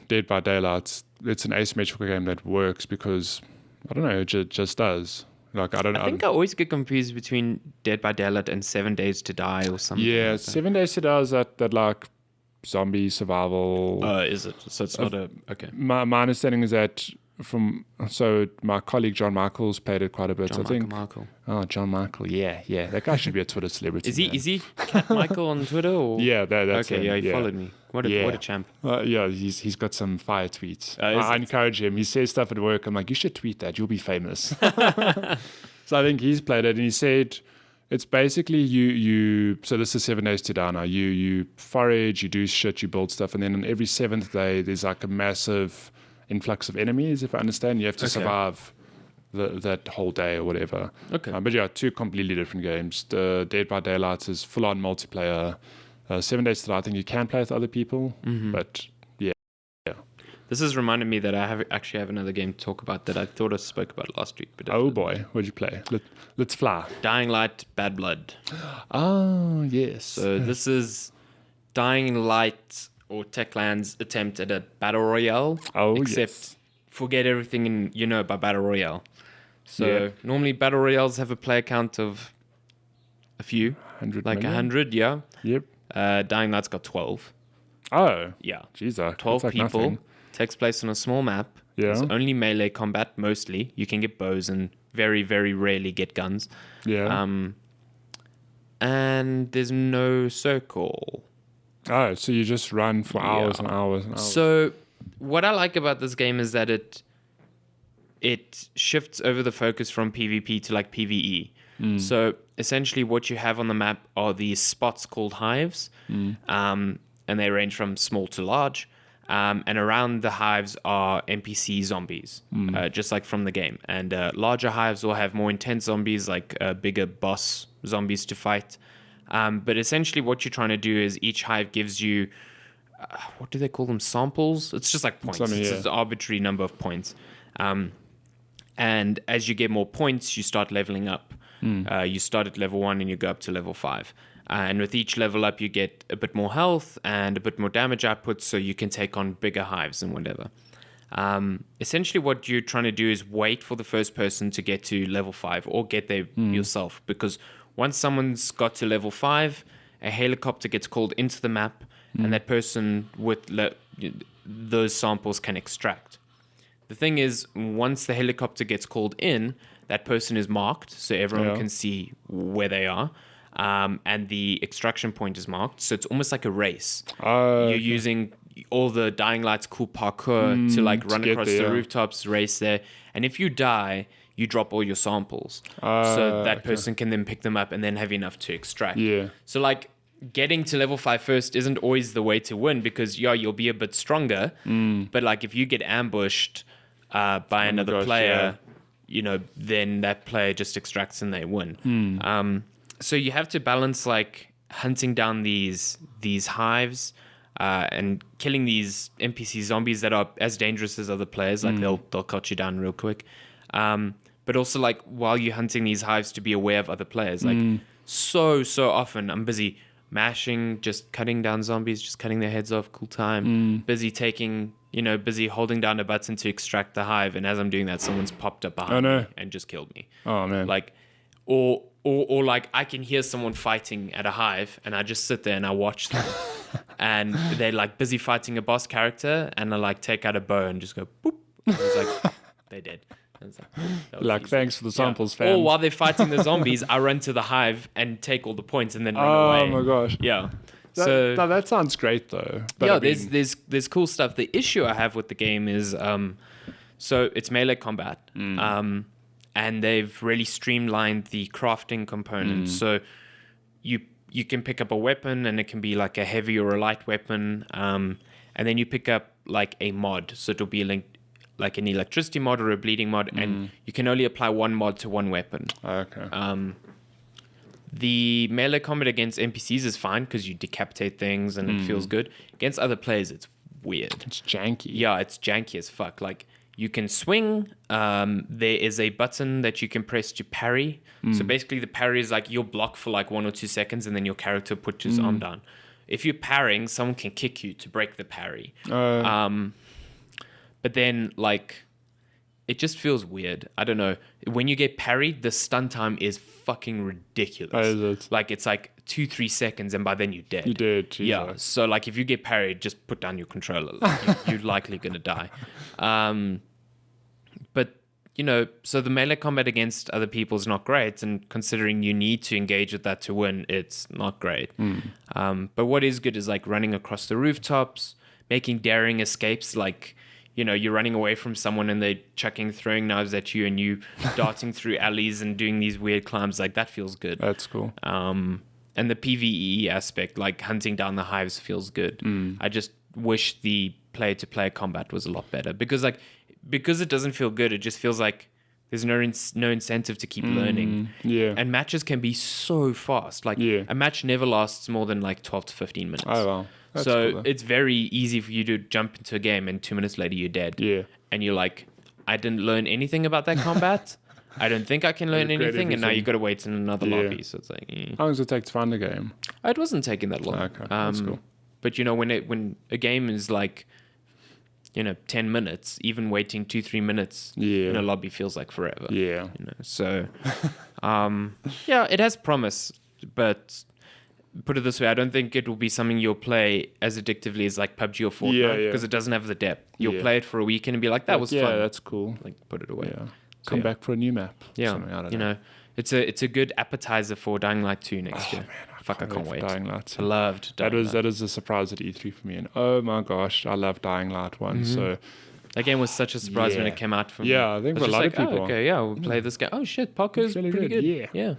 Dead by Daylight, it's an asymmetrical game that works because I don't know, it just does. Like I think I always get confused between Dead by Daylight and 7 Days to Die or something. Yeah, like 7 Days to Die is that like zombie survival. Is it? So it's not okay. My understanding is that my colleague John Michaels played it quite a bit. Michael. Oh, John Michael. Yeah. That guy should be a Twitter celebrity. Is he Cat Michael on Twitter? Or? Yeah, that's okay. him. He followed me. What a champ. He's got some fire tweets. I encourage him. He says stuff at work. I'm like, you should tweet that. You'll be famous. So I think he's played it, and he said it's basically you. So this is 7 Days to Die now. You forage, you do shit, you build stuff, and then on every 7th day there's like a massive influx of enemies. If I understand, you have to survive that whole day or whatever. Okay. But 2 completely different games. The Dead by Daylight is full on multiplayer. 7 Days to Die, I think you can play with other people, but yeah. This has reminded me that I actually have another game to talk about that I thought I spoke about last week. But oh boy, what'd you play? Let's fly. Dying Light, Bad Blood. Oh yes. So this is Dying Light or Techland's attempt at a battle royale. Oh except forget everything about battle royale. So normally battle royales have a player count of a few, 100 like million? 100. Yeah. Yep. Dying Light's got 12. Oh. Yeah. Jeez, 12 like people. Nothing. Takes place on a small map. Yeah. There's only melee combat mostly. You can get bows and very, very rarely get guns. Yeah. And there's no circle. Oh, so you just run for hours and hours and hours. So what I like about this game is that it shifts over the focus from PvP to like PvE. So essentially what you have on the map are these spots called hives. And they range from small to large. And around the hives are NPC zombies, just like from the game. And larger hives will have more intense zombies, like bigger boss zombies to fight. But essentially what you're trying to do is each hive gives you, what do they call them? Samples? It's just like points. It's an arbitrary number of points. And as you get more points, you start leveling up. You start at level 1 and you go up to level 5. And with each level up, you get a bit more health and a bit more damage output, so you can take on bigger hives and whatever. Essentially, what you're trying to do is wait for the first person to get to level 5 or get there yourself. Because once someone's got to level 5, a helicopter gets called into the map, and that person with those samples can extract. The thing is, once the helicopter gets called in, that person is marked, so everyone can see where they are. And the extraction point is marked, so it's almost like a race. You're using all the Dying Light's cool parkour to like run across the rooftops, race there. And if you die, you drop all your samples, so that person can then pick them up and then have enough to extract. So like getting to level 5 first isn't always the way to win, because you'll be a bit stronger, but like if you get ambushed by another player, then that player just extracts and they win. So you have to balance like hunting down these hives and killing these NPC zombies that are as dangerous as other players. Like they'll cut you down real quick. But also like while you're hunting these hives, to be aware of other players. Like so often I'm busy mashing, just cutting down zombies, just cutting their heads off, cool time. Busy holding down a button to extract the hive, and as I'm doing that, someone's popped up behind me and just killed me. Oh man! Like, or like I can hear someone fighting at a hive, and I just sit there and I watch them, and they're like busy fighting a boss character, and I like take out a bow and just go boop. And it's like they're dead. Like, thanks for the samples, fam. Or while they're fighting the zombies, I run to the hive and take all the points and then run away. Oh my gosh! Yeah. That sounds great though. But there's cool stuff. The issue I have with the game is so it's melee combat, and they've really streamlined the crafting components. So you can pick up a weapon, and it can be like a heavy or a light weapon, and then you pick up like a mod. So it'll be like an electricity mod or a bleeding mod, and you can only apply one mod to one weapon. Okay. The melee combat against NPCs is fine because you decapitate things and it feels good. Against other players, it's weird. It's janky. Yeah, it's janky as fuck. Like, you can swing. There is a button that you can press to parry. So basically the parry is like you'll block for like 1 or 2 seconds and then your character puts his arm down. If you're parrying, someone can kick you to break the parry. But then, like, it just feels weird. I don't know. When you get parried, the stun time is fucking ridiculous. Oh, is it? Like, it's like 2-3 seconds, and by then you're dead. You're dead. Jesus. Yeah. So, like, if you get parried, just put down your controller. Like, you're likely going to die. But, so the melee combat against other people is not great. And considering you need to engage with that to win, it's not great. But what is good is, like, running across the rooftops, making daring escapes, like... you're running away from someone and they're throwing knives at you, and you darting through alleys and doing these weird climbs. Like, that feels good. That's cool. And the PvE aspect, like hunting down the hives, feels good. I just wish the player-to-player combat was a lot better, because it doesn't feel good. It just feels like there's no incentive to keep learning. Yeah. And matches can be so fast. Like, a match never lasts more than like 12 to 15 minutes. Oh, wow. That's so cool, it's very easy for you to jump into a game and 2 minutes later you're dead. Yeah. And you're like, I didn't learn anything about that combat. I don't think I can learn anything. And now you got to wait in another lobby. So it's like, How long does it take to find the game? It wasn't taking that long. Okay, that's cool. But when a game is like, 10 minutes, even waiting 2-3 minutes in a lobby feels like forever. Yeah. So, it has promise, but put it this way, I don't think it will be something you'll play as addictively as like PUBG or Fortnite, because it doesn't have the depth. You'll play it for a weekend and be like, that was fun. Yeah, that's cool. Like, put it away. Yeah. Come back for a new map. Yeah. I don't know. It's a good appetizer for Dying Light 2 next year. Man, I can't wait. Dying Light. I loved Dying Light. That is a surprise at E3 for me. And oh my gosh, I love Dying Light 1. So that game was such a surprise when it came out for me. Yeah, I think for a lot of people. We'll play this game. Oh shit, Parker's really pretty good. Yeah.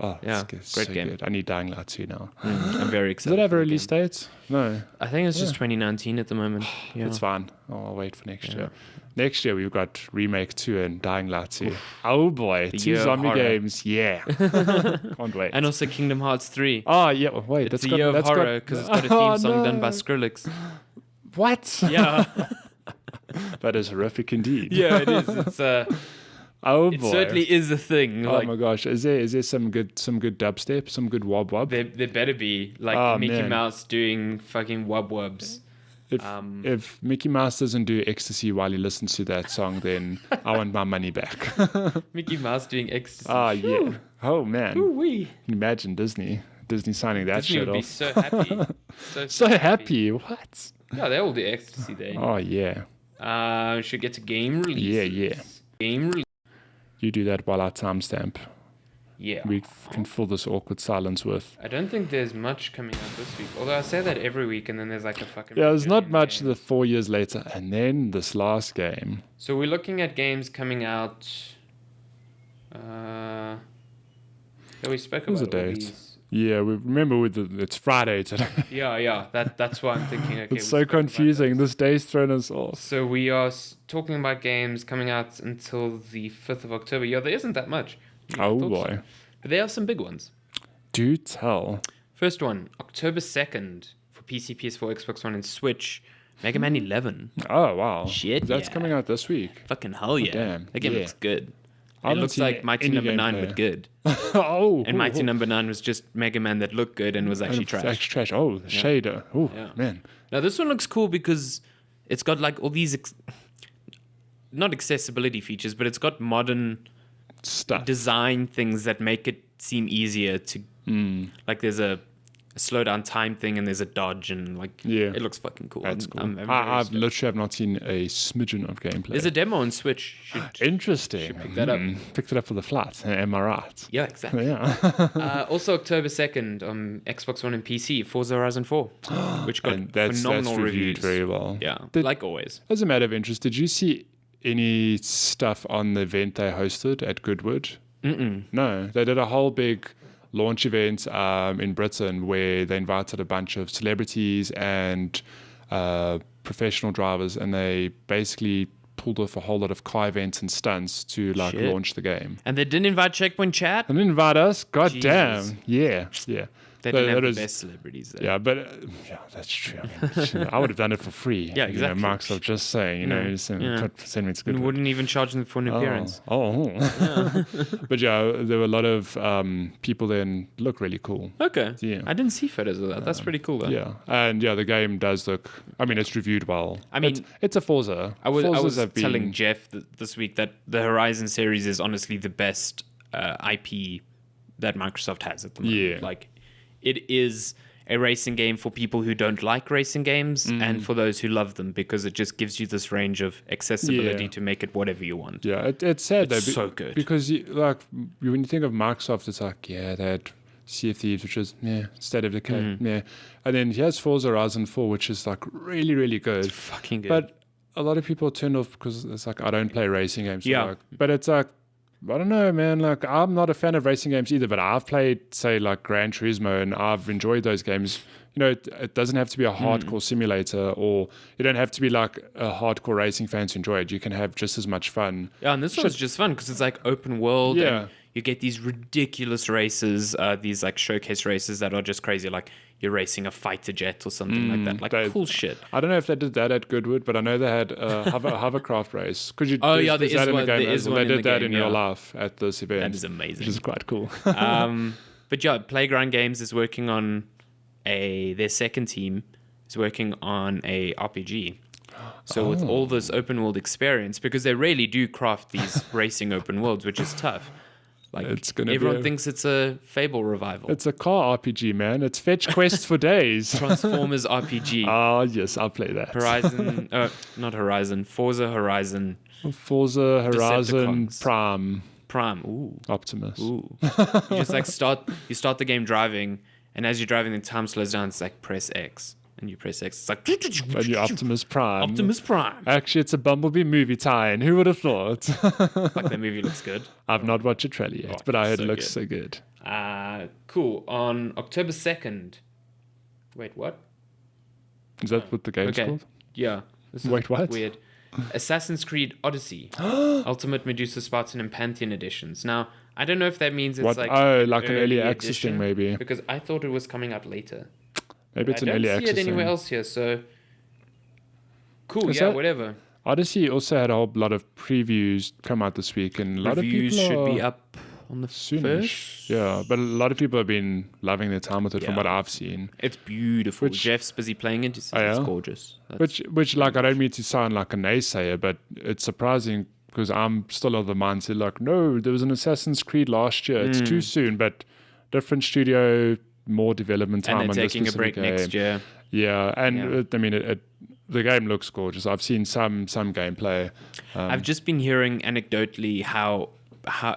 Oh, Yeah, it's great so game. good. I need Dying Light 2 now. I'm very Does excited. it have a for the release game. date? No. I think it's just 2019 at the moment. Yeah. It's fine. I'll wait for next Yeah. year. Next year, we've got Remake 2 and Dying Light 2. Oh, boy. The 2 year of zombie horror. games. Yeah. Can't wait. And also Kingdom Hearts 3. Oh, yeah. Wait. It's a year of horror because it's got a theme song done by Skrillex. What? Yeah. That is horrific indeed. Yeah, it is. It's Oh, it boy. certainly is a thing. Oh Like, my gosh, is there some good dubstep, some good wob wob? there better be like Oh, Mickey man. Mouse doing fucking wub wubs. If Mickey Mouse doesn't do ecstasy while he listens to that song, then I want my money back. Mickey Mouse doing ecstasy. Ah, yeah. Oh man, Ooh-wee. imagine Disney signing that Disney shit would be off. so happy. So happy. What? Yeah, they all do ecstasy there. Oh yeah. Should get to game release. Yeah. Game release. You do that while I timestamp. Yeah. We can fill this awkward silence with. I don't think there's much coming out this week. Although I say that every week, and then there's like a fucking. Yeah, there's not bajillion much games. the 4 years later, and then this last game. So we're looking at games coming out. That we spoke What was about. the all date? these. Yeah, we remember it's Friday today. Yeah. That's why I'm thinking. Okay, It's so confusing. This day's thrown us off. So we are talking about games coming out until the 5th of October. Yeah, there isn't that much. I Oh thought so. boy. But there are some big ones. Do tell. First one, October 2nd for PC, PS4, Xbox One, and Switch. Mega Man 11. Oh wow. Shit, That's yeah. coming out this week. Fucking hell yeah. damn, That game yeah. looks good. I It haven't looks seen like Mighty any Number 9 gameplay. but good. Oh. And Mighty Number 9 was just Mega Man that looked good and was actually trash. Actually trash. Oh, the shader. Oh Yeah. man. Now this one looks cool because it's got like all these not accessibility features, but it's got modern Stuff. design things that make it seem easier to like there's a slow down time thing and there's a dodge and like Yeah. it looks fucking cool. That's cool. I'm very I've stoked. literally have not seen a smidgen of gameplay. There's a demo on Switch. Interesting. pick that up. Picked it up for the flat. Am I right? Yeah, exactly. Yeah. Also October 2nd on Xbox One and PC, Forza Horizon 4, which got And that's phenomenal reviewed reviews. very well. Yeah, Did- like always. As a matter of interest, did you see any stuff on the event they hosted at Goodwood? No, they did a whole big launch event in Britain where they invited a bunch of celebrities and professional drivers, and they basically pulled off a whole lot of car events and stunts to like Shit. launch the game. And they didn't invite Checkpoint Chat. They didn't invite us. God Jesus. damn. Yeah. They So didn't have that the is- best celebrities there. Yeah, but yeah, that's true. I mean, I would have done it for free. Yeah, exactly. You know, Microsoft just saying, you know, send me to And good. wouldn't even charge them for an appearance. Oh. But yeah, there were a lot of people there and look really cool. Okay. Yeah. I didn't see photos of that. That's pretty cool though. Yeah, and yeah, the game does look. I mean, it's reviewed well. I mean, it's a Forza. I was Forzas have been- telling Jeff this week that the Horizon series is honestly the best IP that Microsoft has at the moment. Yeah. Like, it is a racing game for people who don't like racing games and for those who love them because it just gives you this range of accessibility Yeah. to make it whatever you want. Yeah, it's sad It's though. so good. Because when you think of Microsoft, it's like they had Sea of Thieves, which is State of Decay, Mm-hmm. and then here's Forza Horizon 4, which is like really really good. It's fucking good. But a lot of people are turned off because it's like I don't play racing games. Yeah. Like, but it's like I don't know, man. Like I'm not a fan of racing games either, but I've played say like Gran Turismo and I've enjoyed those games. You know, it doesn't have to be a hardcore simulator, or you don't have to be like a hardcore racing fan to enjoy it. You can have just as much fun. Yeah, and this one's just fun because it's like open world. Yeah. And you get these ridiculous races, these like showcase races that are just crazy. Like you're racing a fighter jet or something like that. Like they- cool shit. I don't know if they did that at Goodwood, but I know they had a hovercraft race. Could you? Oh, there's- yeah, there's there is that in one- the game there as is well. one They in did the that game, in real yeah. life at this event. That is amazing. Which is quite cool. But yeah, Playground Games is working on their second team is working on a RPG. So with all this open world experience, because they really do craft these racing open worlds, which is tough. Like It's gonna be everyone a- thinks it's a Fable revival. It's a car RPG, man. It's fetch quest for days. Transformers RPG. Oh yes, I'll play that. Horizon, not Horizon, Forza Horizon Forza Horizon Decepticons. Prime Ooh. Optimus. Ooh. You just like start the game driving, and as you're driving, the time slows down. It's like press X, and you press X. It's like And you're Optimus Prime. Optimus Prime. Actually, it's a Bumblebee movie tie-in. Who would have thought? Fuck, that movie looks good. I've not watched a trailer yet, but I heard it looks so good. Cool. On October 2nd. Wait, what? Is that what the game's called? Yeah. This is Wait, what? Weird. Assassin's Creed Odyssey. Ultimate Medusa, Spartan, and Pantheon editions. Now, I don't know if that means it's like an early access thing, maybe. Because I thought it was coming out later. Maybe it's an early access I don't see it anywhere thing. else here, so... Cool, whatever. Odyssey also had a whole lot of previews come out this week, and a lot Reviews of people should be up on the soonish. first. Yeah, but a lot of people have been loving their time with it from what I've seen. It's beautiful. Jeff's busy playing it. It's gorgeous. Which, like, I don't mean to sound like a naysayer, but it's surprising because I'm still of the mindset, like, no, there was an Assassin's Creed last year. It's too soon, but different studio, more development time. And they're on taking this a break game. next year. Yeah, and I mean, the game looks gorgeous. I've seen some gameplay. I've just been hearing anecdotally how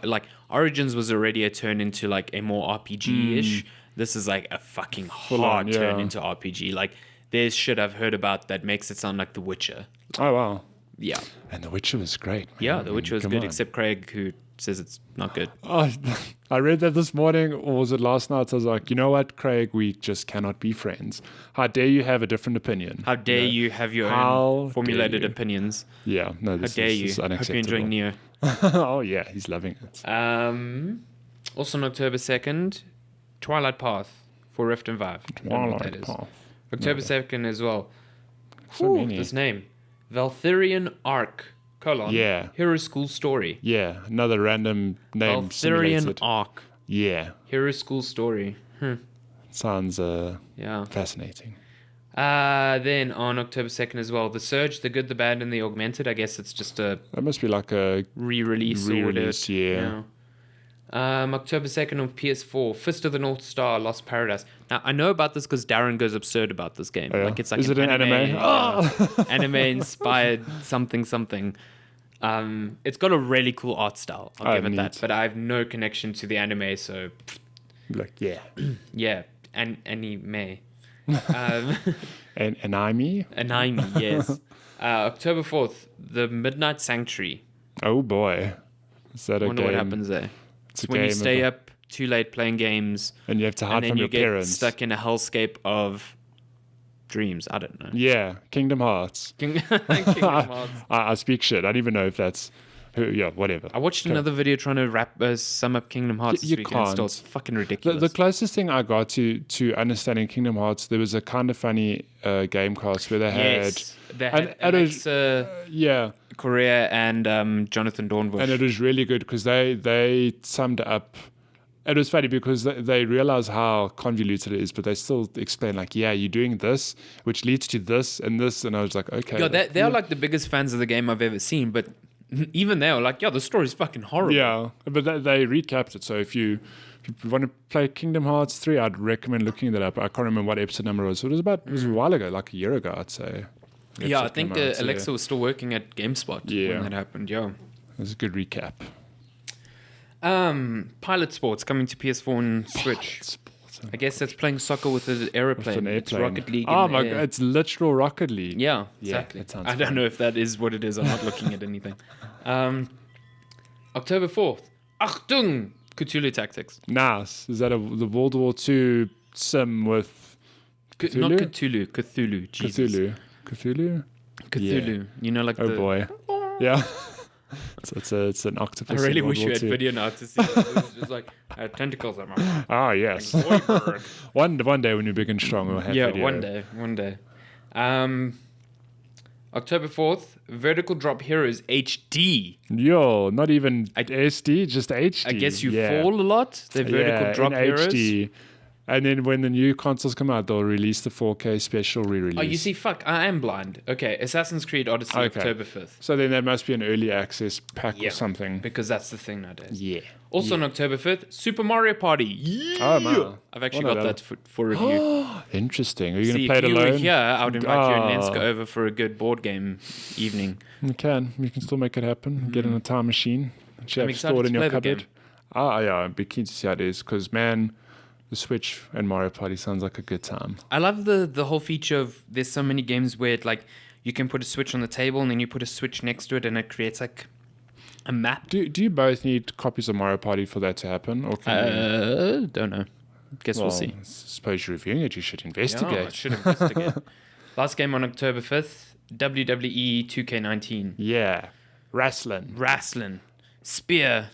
like Origins was already a turn into like a more RPG-ish. This is like a fucking hard turn into RPG. Like there's shit I've heard about that makes it sound like The Witcher. Oh wow. Yeah. And The Witcher was great. Man. Yeah, The Witcher was good, except Craig, who says it's not good. Oh, I read that this morning, or was it last night? I was like, you know what, Craig, we just cannot be friends. How dare you have a different opinion? How dare you have your own formulated opinions? Yeah, no, this is unacceptable. Hope you're enjoying Neo. Oh yeah, he's loving it. Also on October 2nd, Twilight Path for Rift and Vive. Twilight Path. October 2nd as well. So many. This name. Valtherian Arc, : Hero School Story. Yeah, another random name. Valtherian Arc. Yeah. Hero School Story. Sounds fascinating. Then on October 2nd as well, The Surge, The Good, the Bad, and the Augmented. I guess it's just a... That must be like a... Re-release, yeah. October 2nd on PS4, Fist of the North Star, Lost Paradise. Now, I know about this because Darren goes absurd about this game. Oh, yeah? Like it's like Is it an anime? Anime-inspired something. It's got a really cool art style, I'll give it that. But I have no connection to the anime, so... Like, yeah. Yeah, anime. Anime, yes. October 4th, The Midnight Sanctuary. Oh boy. Is that a game? I wonder what happens there. It's when you stay up too late playing games. And you have to hide from your parents. And you get stuck in a hellscape of dreams. I don't know. Yeah, Kingdom Hearts. Kingdom Hearts. I speak shit. I don't even know if that's... Yeah, whatever. I watched another video trying to sum up Kingdom Hearts this week, and it's fucking ridiculous. The closest thing I got to understanding Kingdom Hearts, there was a kind of funny Gamecast where they had Alexa, Correa and Jonathan Dornbush. And it was really good because they summed it up. It was funny because they realize how convoluted it is, but they still explain like, yeah, you're doing this, which leads to this and this. And I was like, okay. Yeah, they are like the biggest fans of the game I've ever seen, but even they were like, yeah, the story's fucking horrible. Yeah, but they recapped it. So if you want to play Kingdom Hearts 3, I'd recommend looking that up. I can't remember what episode number it was. So it was a while ago, like a year ago, I'd say. Yeah, I think Alexa was still working at GameSpot when that happened. Yeah, it was a good recap. Pilot Sports coming to PS4 and Switch. I guess that's playing soccer with an airplane. It's Rocket League. Oh my god, it's literal Rocket League. Yeah, exactly. I don't know if that is what it is. I'm not looking at anything. October 4th. Achtung! Cthulhu Tactics. Nice. Is that the World War II sim with Cthulhu? Not Cthulhu. Cthulhu. Jesus. Cthulhu? Cthulhu. Yeah. You know, like oh boy. Yeah. It's an octopus. I really wish you had video now to see it. It's just like tentacles. Yes. One day when you're big and strong, we'll have video. One day. October 4th, Vertical Drop Heroes HD. Yo, not even SD, just HD. I guess you fall a lot. The Vertical Drop Heroes. HD. And then when the new consoles come out, they'll release the 4K special re-release. Oh, you see, I am blind. Okay, Assassin's Creed Odyssey, October 5th. So then there must be an early access pack or something. Because that's the thing nowadays. Yeah. Also on October 5th, Super Mario Party. Yeah! Oh, man. I've actually got that for review. Interesting. Are you going to play it alone? If you were here, I would invite you and Nenska over for a good board game evening. You can still make it happen. Get in a time machine. I'm excited to play the game. Yeah, I'd be keen to see how it is. Because, man... the Switch and Mario Party sounds like a good time. I love the whole feature of there's so many games where it, like you can put a Switch on the table and then you put a Switch next to it and it creates like a map. Do you both need copies of Mario Party for that to happen, or can you? Don't know. Guess we'll see. I suppose you're reviewing it. You should investigate. Yeah, I should investigate. Last game on October 5th, WWE 2K19. Yeah, wrestling. Spear.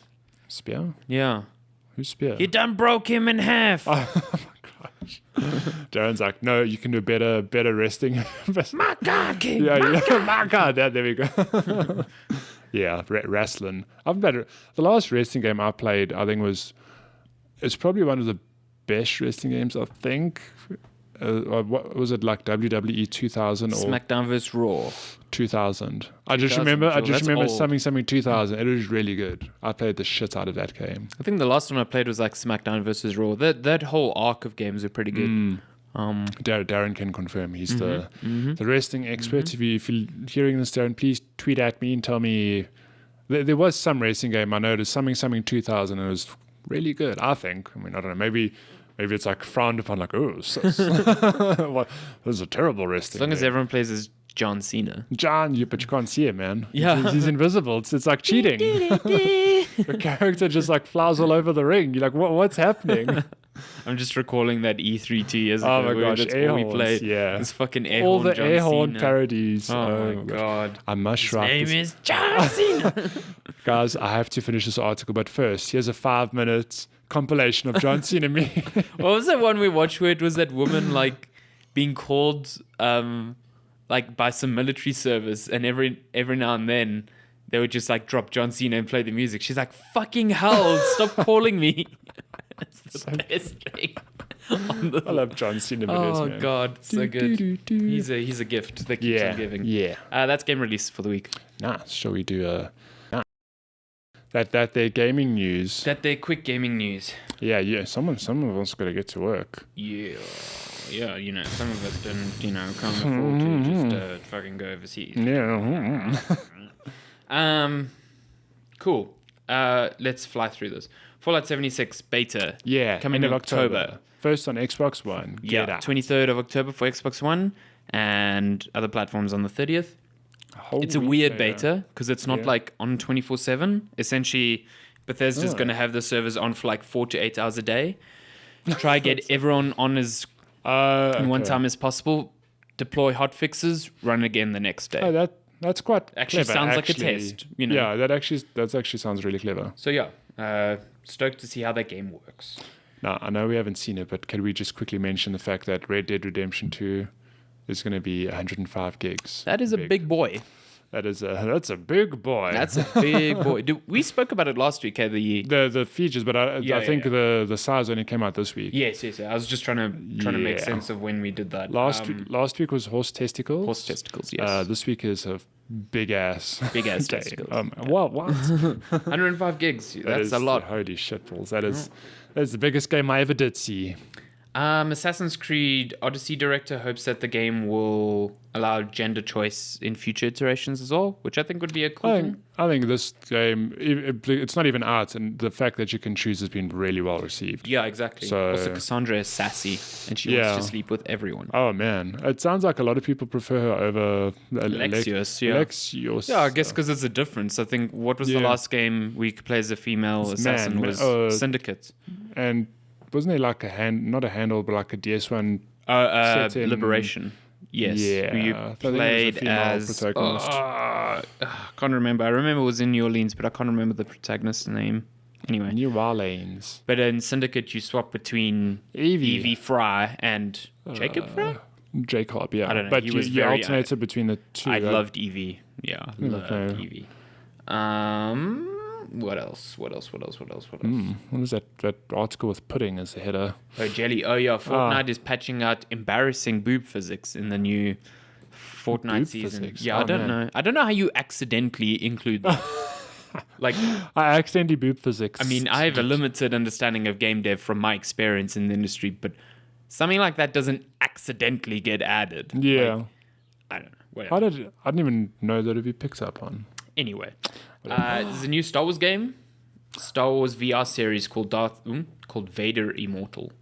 Spear? Yeah. Who's Spear? You done broke him in half. Oh my gosh. Darren's like, no, you can do better wrestling. My God, King. Yeah. My God. There we go. Yeah, wrestling. The last wrestling game I played, I think it's probably one of the best wrestling games, I think. What was it, like WWE 2000 or SmackDown vs. Raw 2000? I just remember old. something 2000. It was really good. I played the shit out of that game. I think the last one I played was like SmackDown vs. Raw. That whole arc of games are pretty good. Darren can confirm. He's the wrestling expert. If you're hearing this, Darren, please tweet at me and tell me. There was some racing game I noticed, something 2000, and it was really good, I think. I mean, I don't know, maybe it's like frowned upon, like, oh, this is a terrible wrestling As long game. as everyone plays as John Cena. But you can't see him, man. Yeah. He's invisible. It's like cheating. The character just like flies all over the ring. You're like, what's happening? I'm just recalling that E3 2 years ago. Oh my where gosh, that's air all we horns, played. yeah. This fucking air All horn the John air horn Cena. parodies. Oh my God. I must His write name this. is John Cena. Guys, I have to finish this article, but first, here's a 5-minute compilation of John Cena me. What was that one we watched where it was that woman like being called like by some military service, and every now and then they would just like drop John Cena and play the music. She's like, fucking hell, stop calling me. It's the best thing. I love John Cena videos, Oh man. God, so good. He's a gift that keeps on giving. Yeah. That's game release for the week. Nice. Shall we do that their gaming news? That they're quick gaming news. Yeah. Some of us got to get to work. Yeah, you know, some of us didn't, can't afford to just fucking go overseas. Yeah. Cool. Let's fly through this. Fallout 76 beta. Yeah. Coming end in of October. First on Xbox One. Get out. 23rd of October for Xbox One and other platforms on the 30th. It's a weird beta because it's not like on 24/7. Essentially, Bethesda's going to have the servers on for like 4 to 8 hours a day. Try get everyone on as in one time as possible. Deploy hotfixes. Run again the next day. Oh, that's quite actually clever, sounds like a test. You know? Yeah, that actually sounds really clever. So yeah, stoked to see how that game works. Now, I know we haven't seen it, but can we just quickly mention the fact that Red Dead Redemption 2 is going to be 105 gigs? That is a big boy. That's a big boy. That's a big boy. We spoke about it last week, the features, but I think the size only came out this week. Yes. I was just trying to make sense of when we did that. Last week was horse testicles. Horse testicles, yes. This week is a big ass testicles. What? 105 gigs. That's a lot. Holy shitballs. That's the biggest game I ever did see. Assassin's Creed Odyssey director hopes that the game will allow gender choice in future iterations as well, which I think would be a cool thing. I think this game, it's not even out, and the fact that you can choose has been really well received. Yeah, exactly. So, also, Cassandra is sassy, and she wants to sleep with everyone. Oh, man. It sounds like a lot of people prefer her over Alexios, Alexios. Yeah, I guess because there's a difference. I think, what was the last game we could play as a female assassin was Syndicate. And wasn't there like not a handle, but like a DS1? Liberation. Yes. Yeah. You played as... I can't remember. I remember it was in New Orleans, but I can't remember the protagonist's name. Anyway. New Orleans. But in Syndicate, you swap between Evie Fry and Jacob Fry? Jacob, yeah. I don't know. But you alternated between the two. I loved Evie. Yeah, loved Evie. What else? What is that article with pudding as the header? Oh, jelly. Oh, yeah. Fortnite is patching out embarrassing boob physics in the new Fortnite season. Physics. Yeah, I don't know. I don't know how you accidentally include that. Like, I accidentally boob physics. I mean, I have a limited understanding of game dev from my experience in the industry, but something like that doesn't accidentally get added. Yeah. Like, I don't know. Whatever. I didn't even know that it'd be picked up on. Anyway, there's a new Star Wars game, Star Wars VR series called Vader Immortal.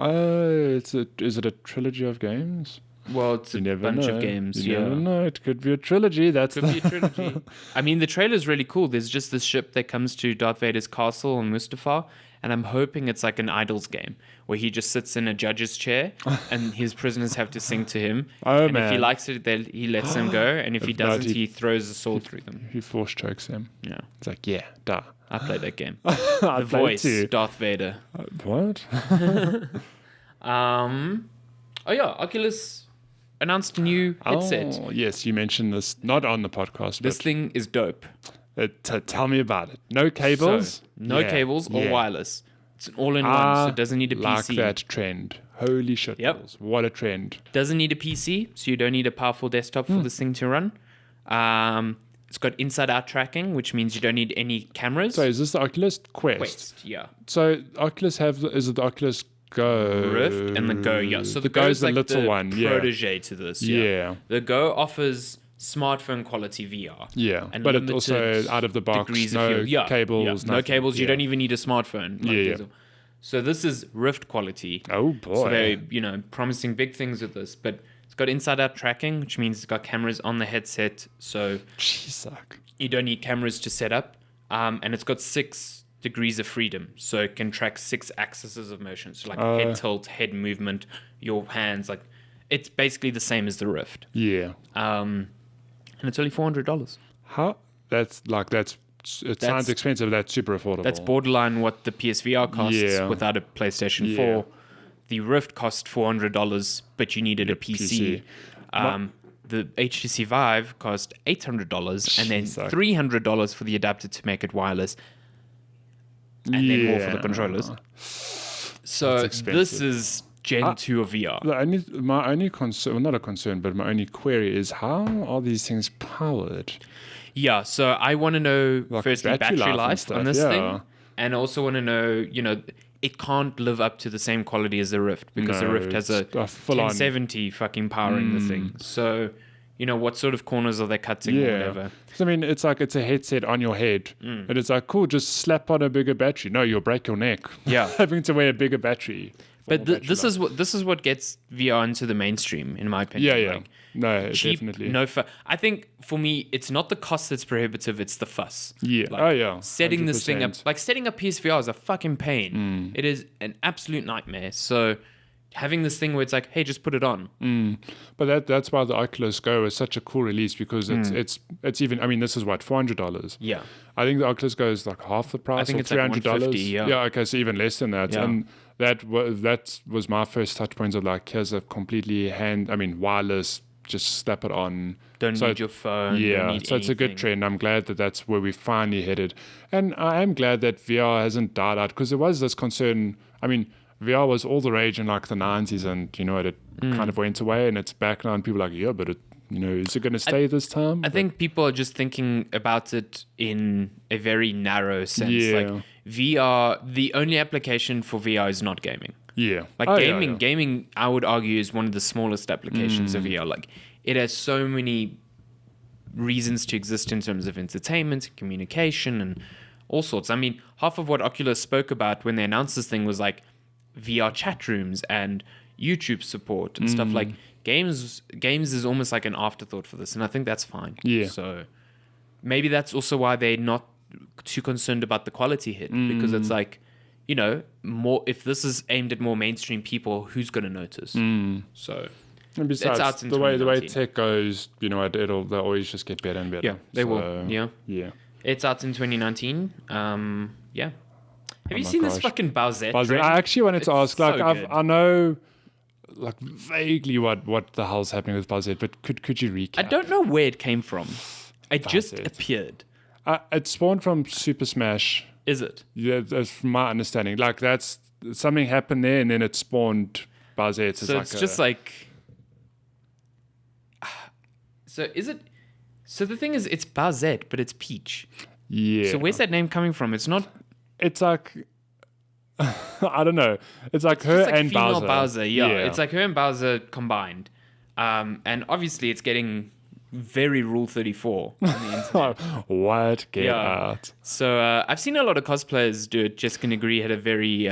Is it a trilogy of games? Well, it's a bunch of games. You never know. It could be a trilogy. Could be a trilogy. I mean, the trailer's really cool. There's just this ship that comes to Darth Vader's castle on Mustafar, and I'm hoping it's like an idols game where he just sits in a judge's chair and his prisoners have to sing to him. And if he likes it, then he lets them go, and if he doesn't, he throws a sword through them. He force chokes them. Yeah. It's like, yeah, duh. I played that game. The voice, Darth Vader. What? Oculus announced a new headset. Oh, yes, you mentioned this, not on the podcast. This thing is dope. Tell me about it. No cables? No cables or wireless. It's an all-in-one, so it doesn't need a PC. Like that trend. Holy shit. Yep. What a trend. Doesn't need a PC, so you don't need a powerful desktop for this thing to run. It's got inside-out tracking, which means you don't need any cameras. So is this the Oculus Quest? Yeah. So Oculus is it the Oculus Go? Rift and the Go, yeah. So the Go is like little one, protege to this. Yeah. The Go offers smartphone quality VR. Yeah, but it also out of the box, no cables. No cables. You don't even need a smartphone. So this is Rift quality. Oh boy. So they're promising big things with this, but it's got inside-out tracking, which means it's got cameras on the headset. So you don't need cameras to set up, and it's got 6 degrees of freedom, so it can track 6 axes of motion. So like head tilt, head movement, your hands. Like it's basically the same as the Rift. Yeah. And it's only $400. How? It sounds expensive. That's super affordable. That's borderline what the PSVR costs without a PlayStation 4. The Rift cost $400, but you needed a PC. The HTC Vive cost $800 and then $300 for the adapter to make it wireless, and then more for the controllers. So this is Gen 2 of VR. My only concern, well, not a concern, but my only query is how are these things powered? Yeah, so I want to know, firstly, battery life on this thing, and also want to know, it can't live up to the same quality as the Rift, because the Rift has a 1070 fucking powering the thing. So, what sort of corners are they cutting or whatever. So, I mean, it's like it's a headset on your head, and it's like, cool, just slap on a bigger battery. No, you'll break your neck. Yeah. Having to wear a bigger battery. But this is what gets VR into the mainstream, in my opinion. Yeah. Like, no, cheap, definitely. No fuss. I think for me, it's not the cost that's prohibitive; it's the fuss. Yeah. Setting 100%. this thing up, like setting up PSVR, is a fucking pain. It is an absolute nightmare. So having this thing where it's like, hey, just put it on. But that's why the Oculus Go is such a cool release, because it's even. I mean, this is what, $400. Yeah. I think the Oculus Go is like half the price. I think it's $300. like $150, yeah. Okay, so even less than that. Yeah. And that was my first touch points of like, here's a completely wireless. Just slap it on. Don't need your phone. Yeah, so it's a good trend. I'm glad that that's where we finally headed. And I am glad that VR hasn't died out, because there was this concern. I mean, VR was all the rage in like the 90s, and it kind of went away, and it's back now, and people are like, yeah, but it, is it going to stay this time? I think people are just thinking about it in a very narrow sense. Yeah. Like VR, the only application for VR is not gaming. Yeah. Like gaming, I would argue, is one of the smallest applications of VR. Like it has so many reasons to exist in terms of entertainment, communication, and all sorts. I mean, half of what Oculus spoke about when they announced this thing was like VR chat rooms and YouTube support and stuff. Like games is almost like an afterthought for this, and I think that's fine. Yeah. So maybe that's also why they're not too concerned about the quality hit, because it's like, more, if this is aimed at more mainstream people, who's going to notice? So, and besides, it's out in the way tech goes, they'll always just get better and better. Yeah, they will. Yeah. It's out in 2019. Yeah. Have you seen this fucking Bowsette? I actually wanted to ask, like, so I know, like, vaguely what the hell's happening with Bowsette, but could you recap? I don't know where it came from. It just appeared. It spawned from Super Smash. Is it? Yeah, that's from my understanding. Like, that's something happened there, and then it spawned Bowsette. So it's just like. So is it? So the thing is, it's Bowsette, but it's Peach. Yeah. So where's that name coming from? It's not. It's like. I don't know. It's like her like and female Bowser. Yeah, it's like her and Bowser combined. And obviously, it's getting very Rule 34 on the internet. What? Get out. So I've seen a lot of cosplayers do it. Jessica Negri had a very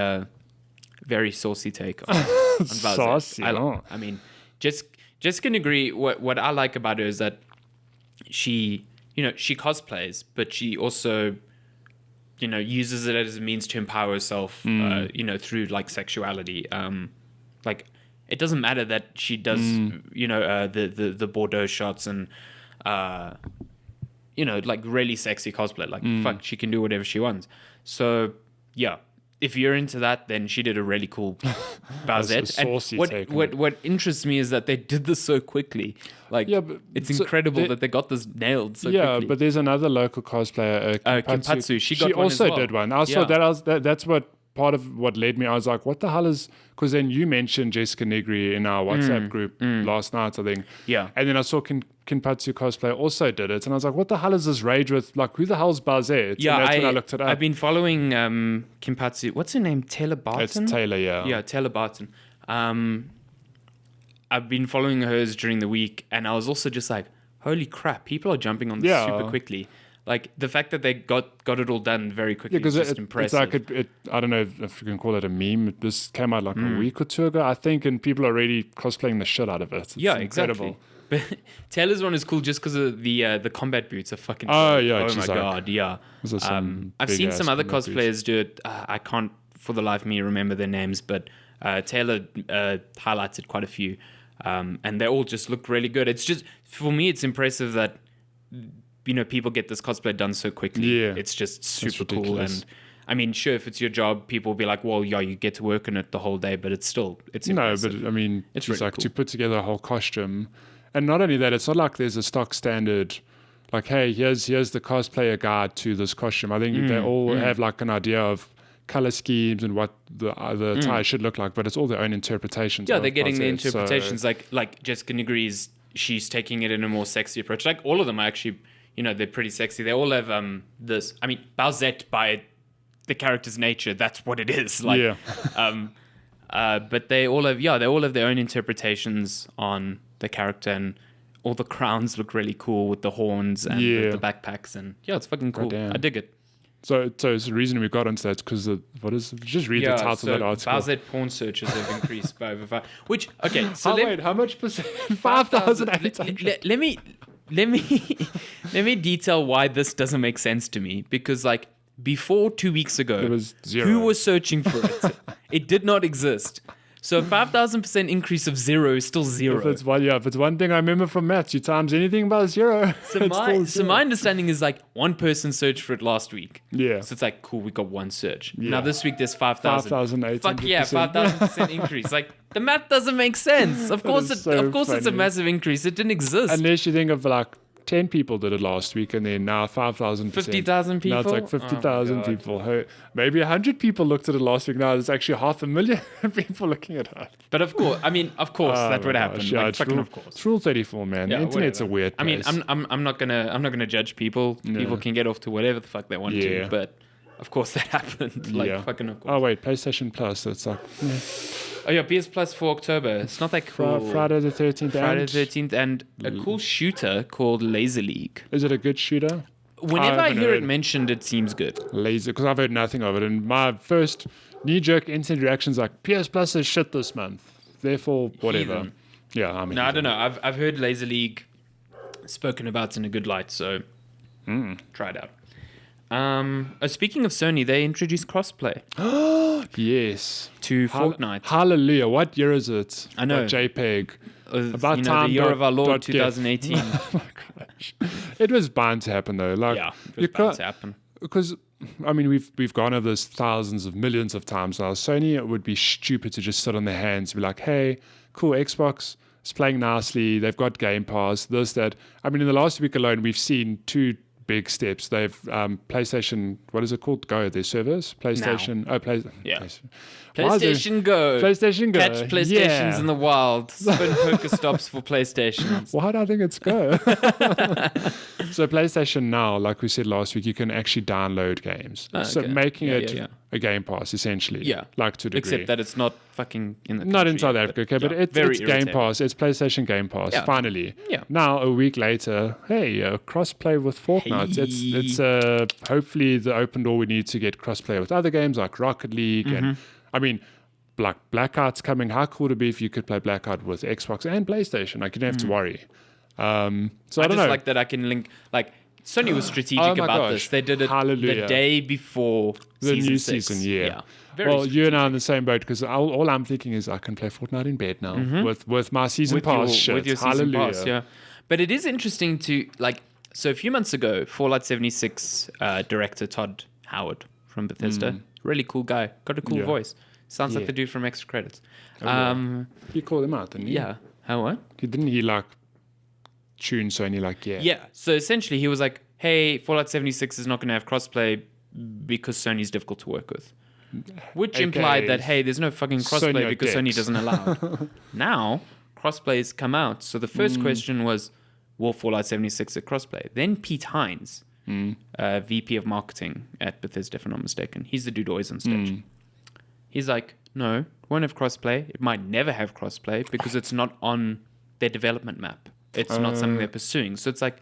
very saucy take on Bowsette. Saucy. I mean, Jess can agree. What I like about her is that she cosplays, but she also, uses it as a means to empower herself, through like sexuality. Like it doesn't matter that she does, the Bordeaux shots and, like really sexy cosplay. Like fuck, she can do whatever she wants. So yeah, if you're into that, then she did a really cool Bowsette. And what interests me is that they did this so quickly. Like, it's incredible that they got this nailed so quickly. Yeah, but there's another local cosplayer, Kimpatsu. She also did one. I saw that. That's what part of what led me. I was like, what the hell is... Because then you mentioned Jessica Negri in our WhatsApp group last night, I think. Yeah. And then I saw Kimpatsu cosplay also did it. And I was like, what the hell is this rage with? Like, who the hell's Bowsette? Yeah, and that's when I looked it up. I've been following Kimpatsu. What's her name? Taylor Barton? It's Taylor, yeah. Yeah, Taylor Barton. I've been following hers during the week, and I was also just like, holy crap, people are jumping on this super quickly. Like, the fact that they got it all done very quickly is just impressive. It's like, I don't know if you can call it a meme. This came out like a week or two ago, I think, and people are already cosplaying the shit out of it. It's incredible. Exactly. But Taylor's one is cool just because of the combat boots are fucking... Oh, yeah. Oh, my God, yeah. I've seen some other cosplayers do it. I can't, for the life of me, remember their names, but Taylor highlighted quite a few. And they all just look really good. It's just, for me, it's impressive that... people get this cosplay done so quickly. Yeah. It's just super cool. And I mean, sure, if it's your job, people will be like, well, yeah, you get to work on it the whole day, but it's impressive. No, but I mean, it's really like cool to put together a whole costume. And not only that, it's not like there's a stock standard, like, hey, here's the cosplayer guide to this costume. I think they all have like an idea of color schemes and what the attire should look like, but it's all their own interpretations. Yeah, they're getting the interpretations. Like Jessica Negri's, she's taking it in a more sexy approach. Like all of them are actually... they're pretty sexy. They all have this. I mean, Bowsette by the character's nature, that's what it is. Like, but they all have their own interpretations on the character, and all the crowns look really cool with the horns and the backpacks, and it's fucking cool. I dig it. So the reason we got onto that is because just read the title of that article. Bowsette porn searches have increased by over 5. Which so how much percent? 5,800. Let me detail why this doesn't make sense to me, because like before 2 weeks ago, it was 0. Who was searching for it? It did not exist. So 5,000% increase of 0 is still 0. If it's one thing I remember from maths, you times anything by 0. So my understanding is like one person searched for it last week. Yeah. So it's like, cool, we got one search. Yeah. Now this week there's 5,000. 5,800%. Fuck yeah, 5,000% increase. Like the math doesn't make sense. Of course it's a massive increase. It didn't exist. Unless you think of like 10 people did it last week, and then now 5,000%. 50,000 people? Now it's like 50,000 people. Maybe 100 people looked at it last week. Now there's actually 500,000 people looking at it. But of course, that would happen. Yeah, like, fucking of course. It's Rule 34, man. The internet's a weird place. I mean, I'm not gonna judge people. No. People can get off to whatever the fuck they want to. But of course that happened. Like fucking of course. Oh wait, PlayStation Plus. It's like. Yeah. Oh yeah, PS Plus for October. It's not that cool. Friday the 13th. Friday the 13th, and a cool shooter called Laser League. Is it a good shooter? Whenever I hear it mentioned, it seems good. Laser, because I've heard nothing of it, and my first knee-jerk instant reaction is like, PS Plus is shit this month. Therefore, whatever. Heathen. Yeah, I mean. No, I don't know. I've heard Laser League spoken about in a good light, so try it out. Speaking of Sony, they introduced crossplay. Yes. To Fortnite. Hallelujah. What year is it? I know. JPEG. About time. The year of our Lord 2018. Oh my gosh. It was bound to happen though. Like, yeah, it was bound to happen. Because, I mean, we've gone over this thousands of millions of times now. Sony would be stupid to just sit on their hands and be like, hey, cool, Xbox is playing nicely. They've got Game Pass, this, that. I mean, in the last week alone, we've seen 2 big steps. They've PlayStation, what is it called? Go, their service? PlayStation. Now. Yeah. PlayStation Go. PlayStation Go. Catch PlayStations in the wild. Spin Pokestops for PlayStations. Why do I think it's Go? So PlayStation Now, like we said last week, you can actually download games. So making it a Game Pass, essentially. Yeah. Like to a degree. Except that it's not fucking in the country. Not in South Africa, okay, but it's Game Pass. It's PlayStation Game Pass, finally. Yeah. Now, a week later, hey, crossplay with Fortnite. Hey. It's hopefully the open door we need to get crossplay with other games like Rocket League. And I mean, Blackout's coming. How cool would it be if you could play Blackout with Xbox and PlayStation? Like, you don't have to worry. So I don't know. like that I can link, like, Sony was strategic Oh my about gosh. this. They did it Hallelujah. the day before The season new 6. season, yeah. Very Well, you and I are in the same boat because all I'm thinking is I can play Fortnite in bed now with my season pass shit. With your season Hallelujah. pass, yeah. But it is interesting to, like, so a few months ago, Fallout 76 director Todd Howard from Bethesda, really cool guy, got a cool voice. Sounds like the dude from Extra Credits. He called him out, didn't he? Yeah. How what? Didn't he like tune Sony like, Yeah. So essentially he was like, hey, Fallout 76 is not going to have crossplay because Sony's difficult to work with. Which implied that, hey, there's no fucking crossplay because Sony doesn't allow it. Now, crossplays come out. So the first question was, will Fallout 76 at crossplay? Then Pete Hines, VP of marketing at Bethesda, if I'm not mistaken. He's the dude always on stage. He's like, no, it won't have crossplay. It might never have crossplay because it's not on their development map. It's not something they're pursuing. So it's like,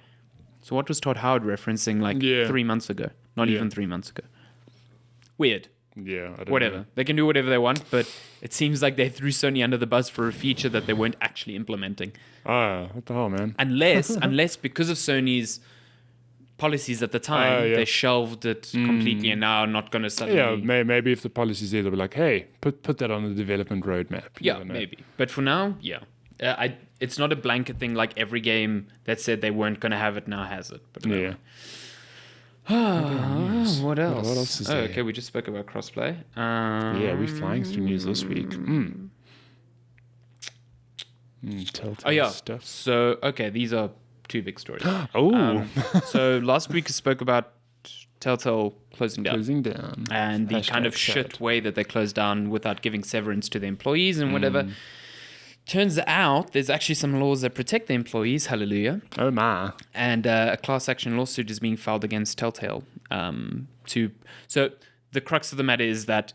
so what was Todd Howard referencing like 3 months ago? Not even 3 months ago. Weird. Yeah, I don't Whatever. know. They can do whatever they want, but it seems like they threw Sony under the bus for a feature that they weren't actually implementing. What the hell, man? Unless because of Sony's policies at the time, they shelved it completely and now not going to suddenly... Yeah, maybe if the policy's there, they'll be like, hey, put that on the development roadmap. Yeah, maybe. But for now, it's not a blanket thing like every game that said they weren't going to have it now has it. But Yeah. What else? What else is there? Okay, we just spoke about crossplay. Yeah, we're flying through news this week. Telltale stuff. So, okay, these are two big stories. So last week we spoke about Telltale closing down. And the kind of shit way that they closed down without giving severance to the employees and whatever. Turns out there's actually some laws that protect the employees. Hallelujah. Oh, my. And a class action lawsuit is being filed against Telltale. So the crux of the matter is that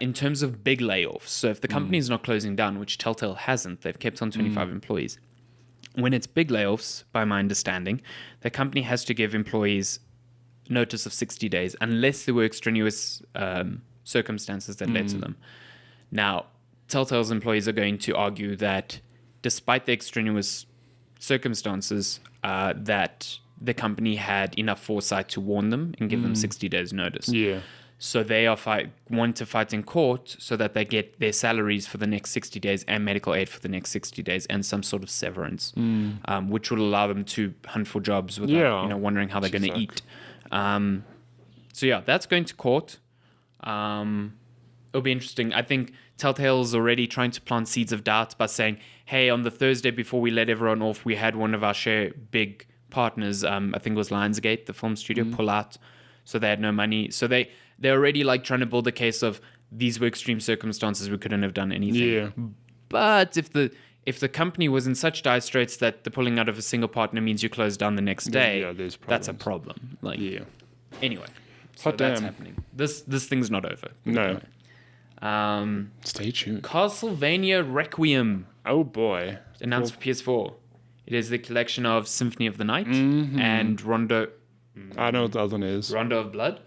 in terms of big layoffs, so if the company is not closing down, which Telltale hasn't, they've kept on 25 employees. When it's big layoffs, by my understanding, the company has to give employees notice of 60 days unless there were extraneous circumstances that led to them. Now, Telltale's employees are going to argue that despite the extraneous circumstances, that the company had enough foresight to warn them and give them 60 days notice. Yeah. So they want to fight in court so that they get their salaries for the next 60 days and medical aid for the next 60 days and some sort of severance, which would allow them to hunt for jobs without wondering how they're going to eat. So that's going to court. It'll be interesting. I think Telltale's already trying to plant seeds of doubt by saying, hey, on the Thursday before we let everyone off, we had one of our big partners, I think it was Lionsgate, the film studio, pull out. So they had no money. So they're already like trying to build a case of these were extreme circumstances, we couldn't have done anything. Yeah. But if the company was in such dire straits that the pulling out of a single partner means you close down the next day, that's a problem. Anyway, so that's happening. This thing's not over. No. Stay tuned. Castlevania Requiem. Oh boy. Announced for PS4. It is the collection of Symphony of the Night and Rondo. I know what the other one is. Rondo of Blood?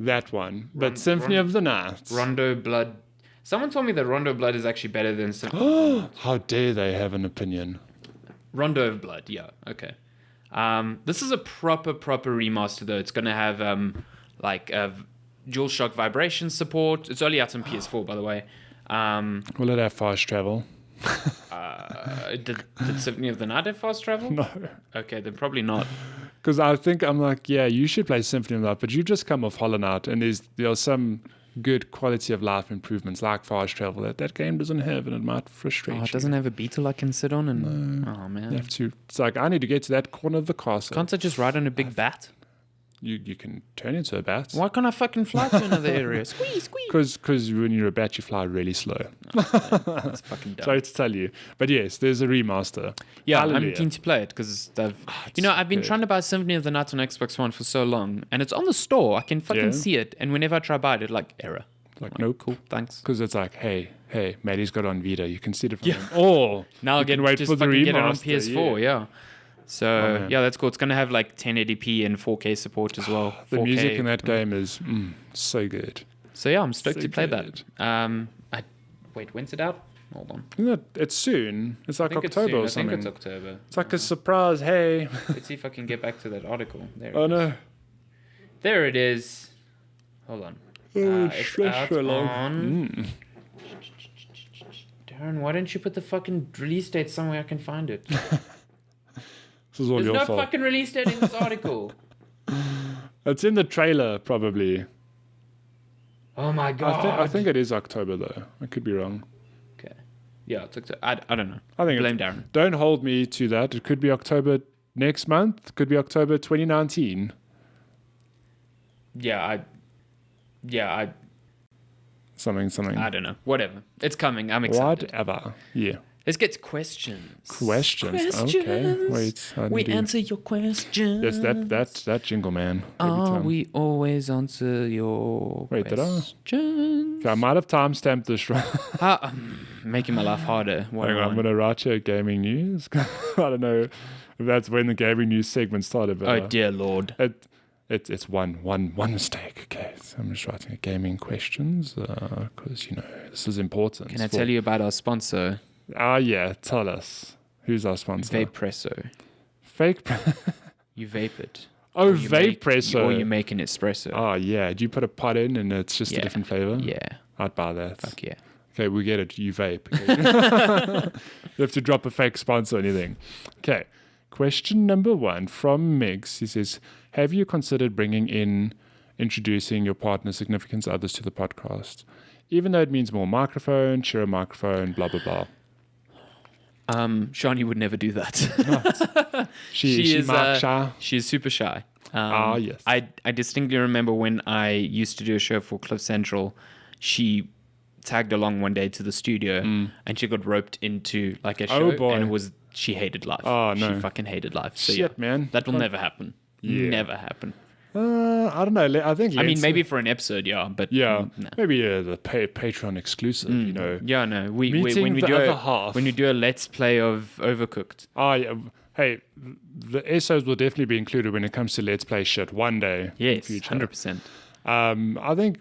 That one. But Symphony of the Night. Rondo Blood. Someone told me that Rondo of Blood is actually better than Symphony of the Night. How dare they have an opinion? Rondo of Blood, yeah. Okay. This is a proper remaster, though. It's going to have DualShock vibration support. It's only out on PS4, by the way. Will it have fast travel? Did Symphony of the Night have fast travel? No. Okay, then probably not. Because I think I'm like, yeah, you should play Symphony of the Night, but you've just come off Hollow Knight, and there are some good quality of life improvements like fast travel that game doesn't have, and it might frustrate you. It doesn't have a beetle I can sit on? Oh, man. You have to. It's like, I need to get to that corner of the castle. Can't I just ride on a big bat? You can turn into a bat. Why can't I fucking fly to another area? Squeeze. Because when you're a bat, you fly really slow. That's fucking dumb. Sorry to tell you. But yes, there's a remaster. Yeah, Hallelujah. I'm keen to play it because I've been trying to buy Symphony of the Night on Xbox One for so long, and it's on the store. I can fucking see it, and whenever I try to buy it, like error. Like, no, cool, thanks. Because it's like, hey, Matty's got on Vita. You can see it from him. Oh, now I can wait for the remaster. Get it on PS4, yeah. So, that's cool. It's going to have like 1080p and 4K support as well. The 4K. music in that game is so good. So, I'm stoked to play that. I Wait, when's it out? Hold on. Isn't it, it's soon. It's like I think October it's soon. or something. I think it's October. It's like a surprise. Hey. Let's see if I can get back to that article. There. Oh no. There it is. Hold on. It's out on. Darren, why didn't you put the fucking release date somewhere I can find it? This is all There's your no fault. fucking release date in this article. It's in the trailer, probably. Oh my god. I think it is October though. I could be wrong. Okay. Yeah, it's October. I don't know. I think Blame Darren. Don't hold me to that. It could be October next month. It could be October 2019. Yeah, Something. I don't know. Whatever. It's coming. I'm excited. Whatever. Yeah. Let's get to questions. Questions. Okay. Wait. We answer your questions. Yes, that jingle, man. We always answer your Wait, did I? questions. Okay, I might have timestamped this wrong. Making my life harder. Hang on, I'm going to write you gaming news. I don't know if that's when the gaming news segment started. But, Oh, dear Lord. It's one mistake. Okay, so I'm just writing a gaming questions because, this is important. Can I tell you about our sponsor? Yeah, tell us. Who's our sponsor? Vapepresso. Fake. You vape it. Oh, Or you make- Vapepresso. Or you make an espresso. Oh, yeah. Do you put a pot in and it's just a different flavor? Yeah. I'd buy that. Fuck yeah. Okay, we get it. You vape. Okay. You have to drop a fake sponsor or anything. Okay. Question number 1 from Migs. He says, have you considered introducing your partner, significant others to the podcast? Even though it means more microphone, share a microphone, blah, blah, blah. Shawnee would never do that. She is shy. She is super shy. Yes. I distinctly remember when I used to do a show for Cliff Central, she tagged along one day to the studio and she got roped into like a show and she hated life. Oh, no. She fucking hated life. So Shit, man. that will never happen. Yeah. Never happen. I don't know. I think. I mean, maybe for an episode, yeah, but Yeah, no. maybe the Patreon exclusive. Yeah, no. We Meeting when we the do other half. when we do a let's play of Overcooked. Oh, yeah. Hey, the SOs will definitely be included when it comes to let's play shit one day. in Yes, future. 100%. I think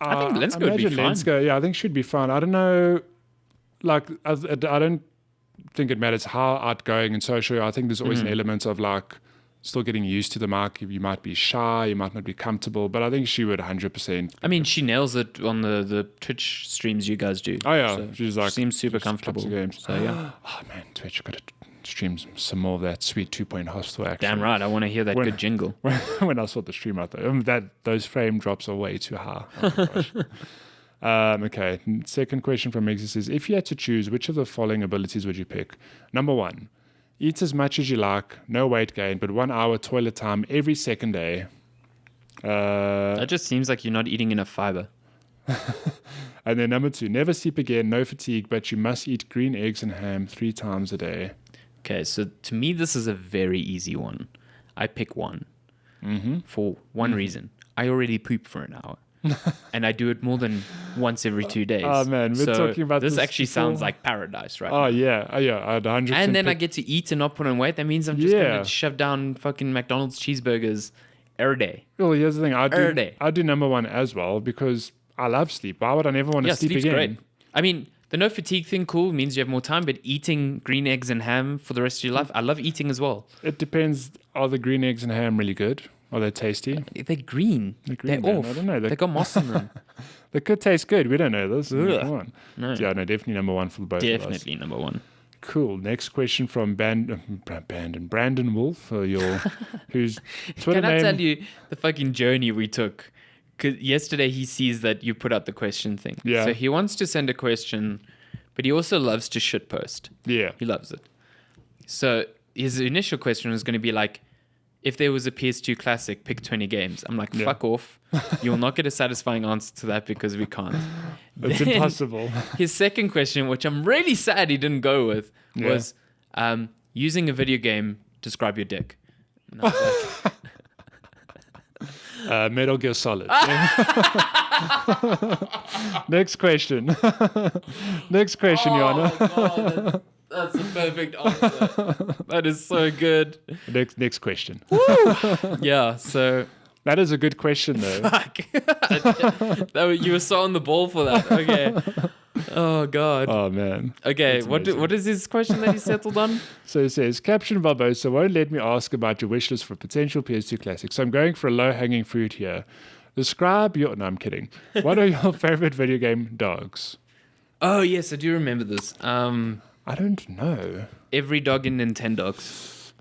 Lenska would be fine. Lenska, yeah, I think should be fun. I don't know. Like, I don't think it matters how outgoing and social. I think there's always an element of like still getting used to the mic. You might be shy, you might not be comfortable, but I think she would 100%. I mean, she nails it on the Twitch streams you guys do. Oh yeah, So she's like seems super just comfortable. comes to games. So yeah, Oh man, Twitch, got to stream some more of that sweet 2-point hostel action. damn right. I want to hear that When- good jingle. When I saw the stream out there, those frame drops are way too high. Oh my gosh. Okay, second question from Megzy says, if you had to choose, which of the following abilities would you pick? Number 1, eat as much as you like, no weight gain, but 1 hour toilet time every second day. That just seems like you're not eating enough fiber. And then number 2, never sleep again, no fatigue, but you must eat green eggs and ham 3 times a day. Okay, so to me, this is a very easy one. I pick one for one reason. I already poop for an hour. And I do it more than once every 2 days. Oh, man, we're talking about this this actually before. sounds like paradise, right? Oh, yeah, I'd 100%. And then I pick- get to eat and not put on weight. That means I'm just Yeah. going to shove down fucking McDonald's cheeseburgers every day. Well, here's the thing. Every day. I do number 1 as well because I love sleep. Why would I never want to Yeah, sleep sleep's again? great. I mean, the no fatigue thing, cool, means you have more time, but eating green eggs and ham for the rest of your life, I love eating as well. It depends. Are the green eggs and ham really good? Are they tasty? They're green. They're green, They're man. off. I don't know. They got moss in them. They could taste good. We don't know this. Ugh. Come on. No. Yeah, no, definitely number 1 for both of us. Definitely number 1. Cool. Next question from Brandon Wolf, whose Twitter Can I name. tell you the fucking journey we took? Because yesterday he sees that you put out the question thing. Yeah. So he wants to send a question, but he also loves to shitpost. Yeah. He loves it. So his initial question was going to be like, if there was a PS2 classic, pick 20 games. I'm like, fuck off. You'll not get a satisfying answer to that because we can't. It's Then impossible. His second question, which I'm really sad he didn't go with, was using a video game, describe your dick. And I was like, Metal Gear Solid. Next question. Next question, Your Honor. God, that's the perfect answer. That is so good. Next question. Yeah, so That is a good question, though. fuck. You were so on the ball for that. Okay. Oh God. Oh man. Okay, That's what amazing. what is his question that he settled on? So it says, Caption Barbosa won't let me ask about your wishlist for potential PS2 classics. So I'm going for a low-hanging fruit here. Describe your... No, I'm kidding. What are your favorite video game dogs? Oh yes, I do remember this. I don't know. Every dog in Nintendogs.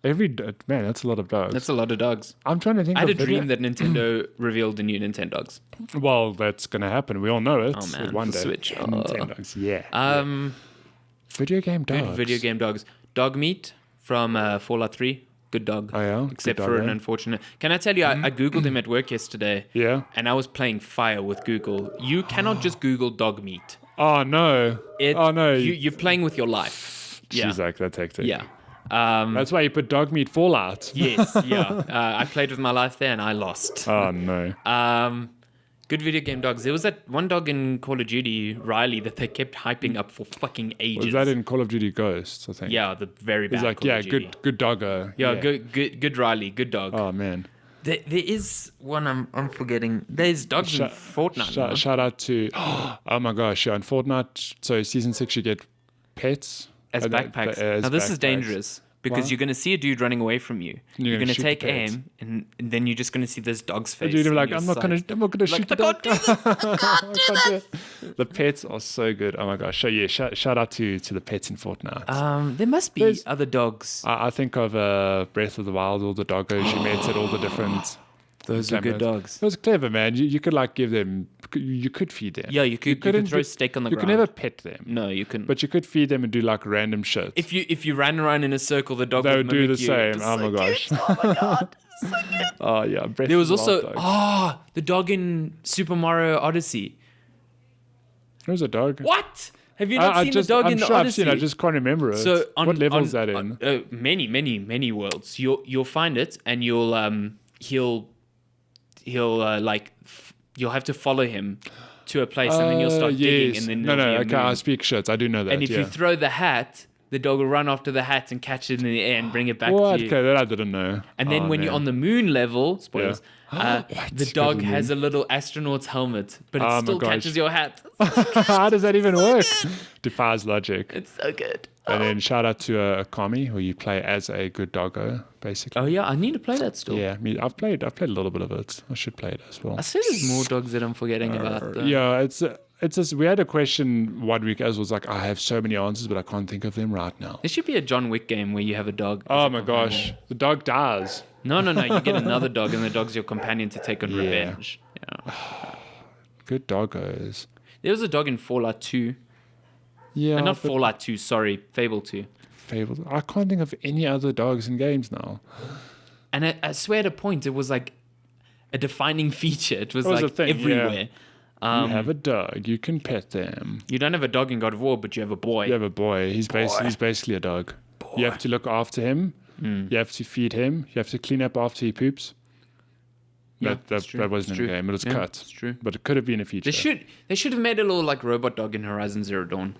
Man, that's a lot of dogs. That's a lot of dogs. I'm trying to think I had a of video... dream that Nintendo revealed the new Nintendogs. Well, that's going to happen. We all know it. Oh man, One for day. Switch. Oh. Nintendogs, yeah. Video game dogs. Good video game dogs. Dog meat from Fallout 3. Good dog. Oh, yeah? Except Good for dog, an eh? unfortunate. Can I tell you, I Googled him at work yesterday. Yeah. And I was playing fire with Google. You cannot just Google dog meat. Oh, no. Oh, no. You're playing with your life. She's like, that's hectic. Yeah. That's why you put dog meat Fallout. Yes, yeah. I played with my life there and I lost. Oh, no. Good video game dogs. There was that one dog in Call of Duty, Riley, that they kept hyping up for fucking ages. Was that in Call of Duty Ghosts, I think? Yeah, the very bad He's like, Call of Duty. good doggo. Yeah, good Riley, good dog. Oh, man. There is one I'm forgetting. There's dogs in Fortnite. Shout out to... Oh, my gosh. Yeah, in Fortnite, so Season 6, you get pets. as backpacks. As now this is backpacks. dangerous because Why? you're going to see a dude running away from you. You're You're going gonna to shoot take the pets. aim, and then you're just going to see this dog's face. Dude, in like, your I'm not gonna sight. shoot the I dog. can't do this. I can't do this. The pets are so good. Oh my gosh. So yeah, shout out to the pets in Fortnite. There must be There's- other dogs. I think of Breath of the Wild, all the doggos you met at all the different. Those are good cameras. dogs. It was clever, man. You could like give them. You could feed them. Yeah, you could couldn't throw do- steak on the You ground. could never pet them. No, you couldn't. But you could feed them and do like random shit. if you ran around in a circle, the dog They would would do mimic the you. same. It's Oh so my gosh. cute. Oh my god. Oh yeah. Breath There of was the also Wild dog. the dog in Super Mario Odyssey. There was a dog. What? Have you not I seen just, the dog I'm in the sure I've Odyssey? seen. I just can't remember it. So on, what level on, is that in? Many worlds. You'll find it, and you'll you'll have to follow him to a place, and then you'll start digging, and then no, there'll be a okay. I moon. speak shit. I do know that. And if yeah. you throw the hat, the dog will run after the hat and catch it in the air and bring it back What? to you. Okay, that I didn't know. And then Oh, when you're man. on the moon level, spoilers, the What? dog Good has a little astronaut's helmet, but it Oh my still gosh. catches your hat. How does that even work? Defies logic. It's so good. And then shout out to Kami, where you play as a good doggo, basically. Oh yeah, I need to play that still. Yeah, I've played a little bit of it. I should play it as well. I say there's more dogs that I'm forgetting about. Though. Yeah, it's just we had a question one week as was like I have so many answers, but I can't think of them right now. There should be a John Wick game where you have a dog. as Oh a my companion. gosh, the dog dies. No. You get another dog, and the dog's your companion to take on Yeah. revenge. Yeah. Good doggos. There was a dog in Fallout 2. Yeah, Not but Fallout 2, sorry, Fable 2. Fable. I can't think of any other dogs in games now. And I swear at a point, it was like a defining feature. It was, It was like a thing, everywhere. You have a dog. You can pet them. You don't have a dog in God of War, but you have a boy. You have a boy. He's basically a dog. You have to look after him. You have to feed him. You have to clean up after he poops. Yeah, that it's true. that wasn't It's in the true. game. It was Yeah, cut. it's true. But it could have been a feature. They should have made a little like robot dog in Horizon Zero Dawn.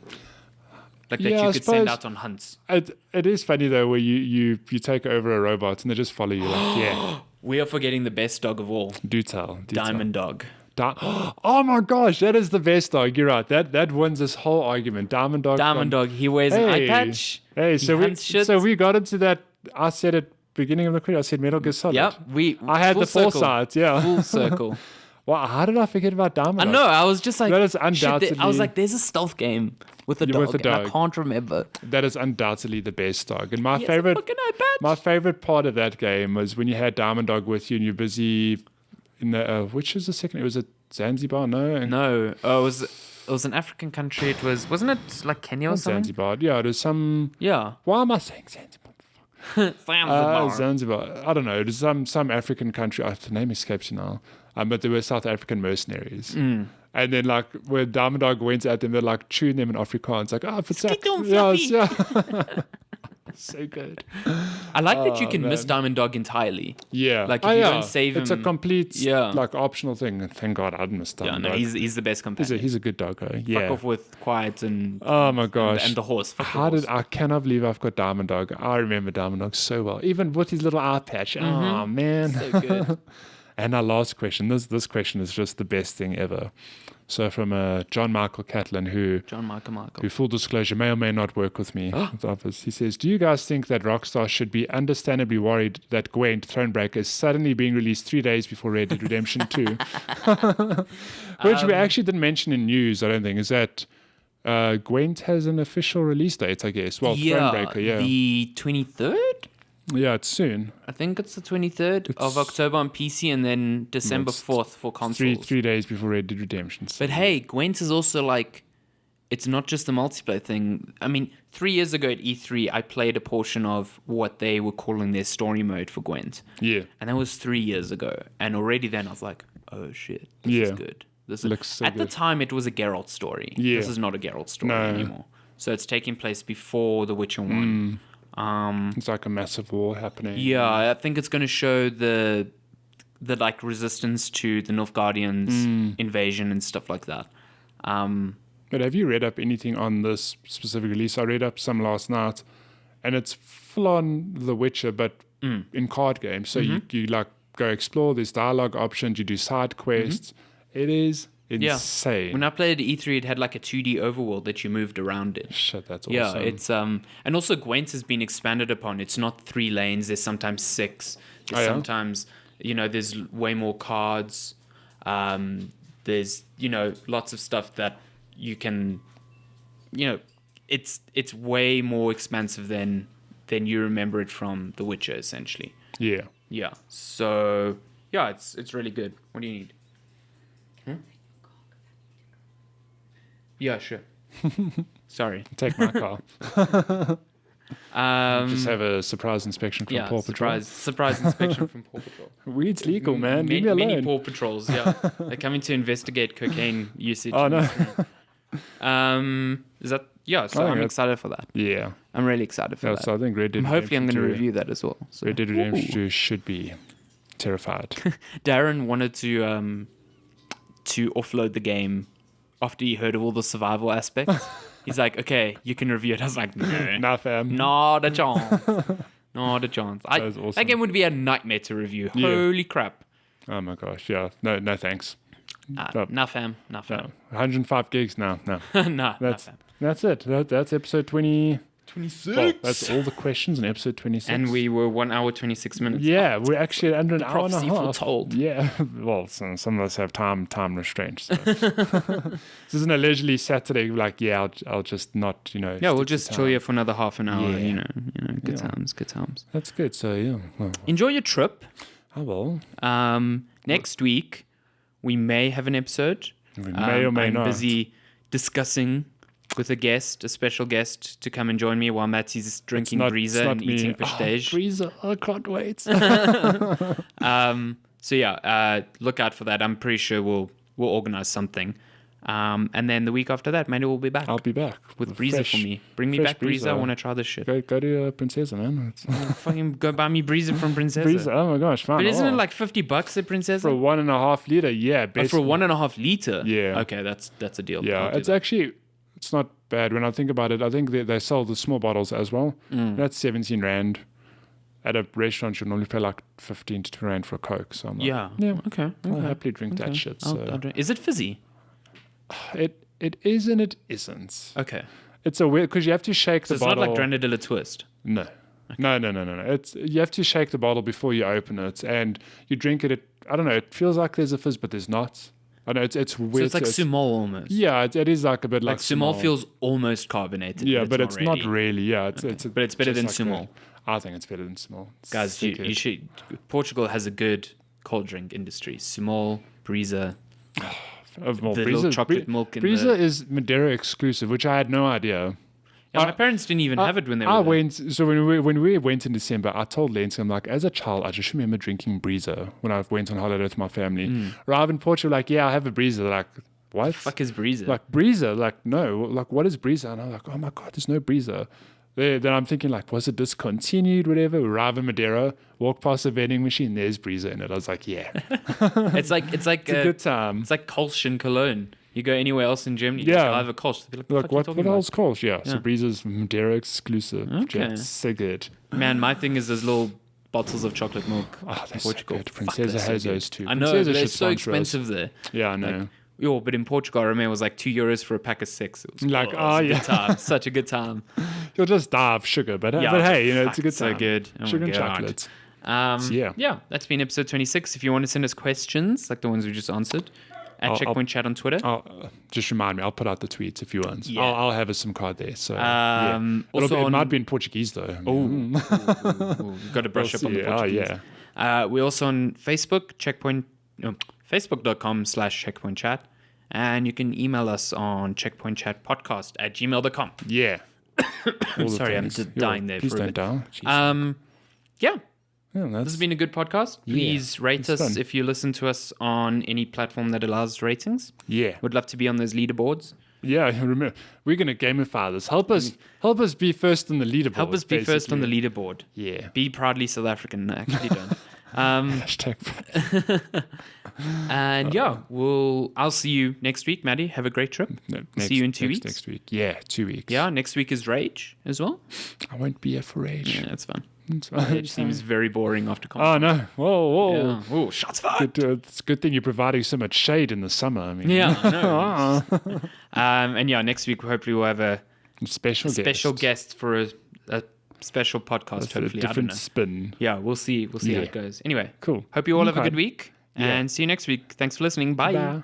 Like that Yeah, I you could send suppose- out on hunts. It is funny though, where you take over a robot and they just follow you. Like, yeah, We are forgetting the best dog of all. do tell. Diamond Dog. Oh my gosh, that is the best dog. You're right. That wins this whole argument. Diamond dog. Diamond Dog. He wears an eye patch. Hey, He so hunts shit. we got into that. I said at beginning of the question. I said Metal Gear Solid. Yep. I had full the circle. foresight. Yeah. Full circle. Wow, how did I forget about Diamond I Dog? know. I was just like, That is shit, I was undoubtedly- like, there's a stealth game with a Yeah, dog, with a and I dog. can't remember. That is undoubtedly the best dog. And my He has a favorite, fucking eye patch. my favorite part of that game was when you had Diamond Dog with you and you're busy in the which was the second? It was at Zanzibar, no? No, oh, it was an African country. Wasn't it like Kenya or Not something? Zanzibar. Yeah, it was some. Yeah. Why am I saying Zanzibar? Zanzibar. Zanzibar. I don't know. It was some African country. The name escapes me now. But there were South African mercenaries. Mm. And then, like, when Diamond Dog went at them, they're like chewing them in Afrikaans. Like, oh, for Skittle yeah, fluffy. yeah. So good. I like that you can miss man. Diamond Dog entirely. Yeah. Like, if you don't save it's a him- complete, Yeah. like, optional thing. Thank God I didn't miss Yeah, Diamond no, Dog. he's the best companion. He's a good doggo. Yeah. Fuck off with Quiet and Oh my gosh. and the horse. Fuck the How horse. did I cannot believe I've got Diamond Dog. I remember Diamond Dog so well. Even with his little eye patch. Oh man. So good. And our last question. This question is just the best thing ever. So from John Michael Catlin, who, full disclosure, may or may not work with me at the office. He says, do you guys think that Rockstar should be understandably worried that Gwent Thronebreaker is suddenly being released 3 days before Red Dead Redemption 2? Which we actually didn't mention in news, I don't think, is that Gwent has an official release date, I guess. Well, Thronebreaker, the 23rd? Yeah, it's soon. I think it's the 23rd of October on PC and then December 4th for consoles. 3 days before Red Dead Redemption. So. But hey, Gwent is also like, it's not just the multiplayer thing. I mean, 3 years ago at E3, I played a portion of what they were calling their story mode for Gwent. Yeah. And that was 3 years ago. And already then I was like, oh shit, this is good. This looks so at good. the time, it was a Geralt story. Yeah. This is not a Geralt story anymore. So it's taking place before The Witcher 1. It's like a massive war happening. Yeah, I think it's going to show the like resistance to the Nilfgaardians invasion and stuff like that. But have you read up anything on this specific release? I read up some last night, and it's full on The Witcher, but in card games. So you like go explore. There's dialogue options. You do side quests. It is insane. When I played at E3, it had like a 2D overworld that you moved around in. Shit, that's awesome. Yeah, it's and also Gwent has been expanded upon. It's not 3 lanes. There's sometimes 6. There's sometimes there's way more cards. There's lots of stuff that you can it's way more expansive than you remember it from The Witcher, essentially. Yeah. Yeah. So yeah, it's really good. What do you need? Yeah, sure. Sorry. Take my car. Just have a surprise inspection from Paw Patrol. Surprise inspection from Paw Patrol. Weed's legal, man. Leave me alone. Many Paw Patrols, yeah. They're coming to investigate cocaine usage. Oh, no. Is that... Yeah, so I'm excited for that. Yeah. I'm really excited for that. So I think Red Dead hopefully I'm going to review that as well. So. Red Dead Redemption 2 should be terrified. Darren wanted to offload the game after he heard of all the survival aspects. He's like, okay, you can review it. I was like, no. Nah, fam. Not a chance. Not a chance. That was awesome. That game would be a nightmare to review. Yeah. Holy crap. Oh my gosh, yeah. No thanks. Nah, fam. No. 105 gigs? No. Nah, that's it. That's episode 26. Well, that's all the questions in episode 26. And we were 1 hour, 26 minutes. Yeah, we're actually under an hour and a half. Foretold. Yeah, well, some of us have time restraints. So. This isn't a leisurely Saturday, like, I'll just not, Yeah, we'll just chill here for another half an hour, good times. That's good, so yeah. Well, enjoy your trip. I will. Next week, we may have an episode. We may or may not. I'm busy discussing with a special guest to come and join me while Matty's drinking Breezer and eating Prestige. Breezer, I can't wait. So yeah, look out for that. I'm pretty sure we'll organize something. And then the week after that, Matty will be back. I'll be back with Breezer for me. Bring me back Breezer. I want to try this shit. Go to Princesa, man. Fucking go buy me Breezer from Princesa. Breezer, oh my gosh, fine. But isn't it like $50 at Princesa? For a 1.5 liter, yeah. For a 1.5 liter? Yeah. Okay, that's a deal. Yeah, it's not bad when I think about it. I think they sell the small bottles as well. That's 17 Rand. At a restaurant, you normally pay like 15 to 20 Rand for a Coke. So I'm like, okay. I'll happily drink that shit. So. I'll drink. Is it fizzy? It is and it isn't. Okay. It's a weird, because you have to shake the bottle. It's not like Granadilla Twist? No. Okay. No. You have to shake the bottle before you open it, and you drink it. I don't know. It feels like there's a fizz, but there's not. I know it's weird. So it's like Sumol almost. Yeah, it is like a bit like Sumol feels almost carbonated. Yeah, but it's not really. Yeah, but it's better than Sumol. I think it's better than Sumol. Guys, you should. Portugal has a good cold drink industry. Sumol, Breezer. Little chocolate milk. Breezer is Madeira exclusive, which I had no idea. Yeah, my parents didn't even have it when they were there. So when we went in December, I told Lance, I'm like, as a child, I just remember drinking Breezer when I went on holiday with my family. Rather in Portugal, like, I have a Breezer. Like, what? The fuck is Breezer? Like, Breezer? Like, no. Like, what is Breezer? And I'm like, oh my God, there's no Breezer. Then I'm thinking, like, was it discontinued, whatever? Arrive in Madeira, walk past the vending machine, there's Breezer in it. I was like, yeah. It's like it's a good time. It's like Kolsch in Cologne. You go anywhere else in Germany, I'll have a Kolsch. Like what else Kolsch? Yeah. So Breezer's Madeira exclusive. Okay. It's so good. Man, my thing is those little bottles of chocolate milk. Oh, in that's Portugal. so good. Fuck, Princesa they're so has good. those too. I know, Princesa they're should so sponsor us. expensive there. Yeah, I know. Yo, but in Portugal, I remember it was like €2 for a pack of 6. It was, Like, it was a yeah. good time. Such a good time. You'll just die of sugar, but Yeah, hey, you know, fuck, it's a good time. so good. Oh my Sugar and God. chocolate. Yeah, that's been episode 26. If you want to send us questions, like the ones we just answered, at Checkpoint Chat on Twitter. Just remind me, I'll put out the tweets if you want. Yeah. I'll have a SIM card there. So also it might be in Portuguese though. Ooh, got to brush up on the Portuguese. We're also on Facebook, facebook.com/checkpointchat. And you can email us on checkpointchatpodcast@gmail.com. Yeah. Sorry, I'm just dying there Please for a don't bit. die. Yeah, Yeah, this has been a good podcast. Please rate us fun. if you listen to us on any platform that allows ratings. Yeah. Would love to be on those leaderboards. Yeah, remember, we're going to gamify this. Help us be first on the leaderboard. Help us be first on the leaderboard. Yeah. Be proudly South African. No, actually don't. Hashtag. And I'll see you next week, Matty. Have a great trip. No, See you in 2 weeks. Next week. Yeah, 2 weeks. Yeah, next week is Rage as well. I won't be here for Rage. Yeah, that's fun. It's fine. Rage seems very boring after Oh, concert. no. Whoa. Yeah. Oh, shots fired. It's a good thing you're providing so much shade in the summer. I mean, Yeah, I know. And next week hopefully we'll have a special guest for a special podcast. That's hopefully, a different spin. Yeah, we'll see how it goes. Anyway, Cool. Hope you all have a Okay. good week, Yeah. and see you next week. Thanks for listening. Bye. Bye.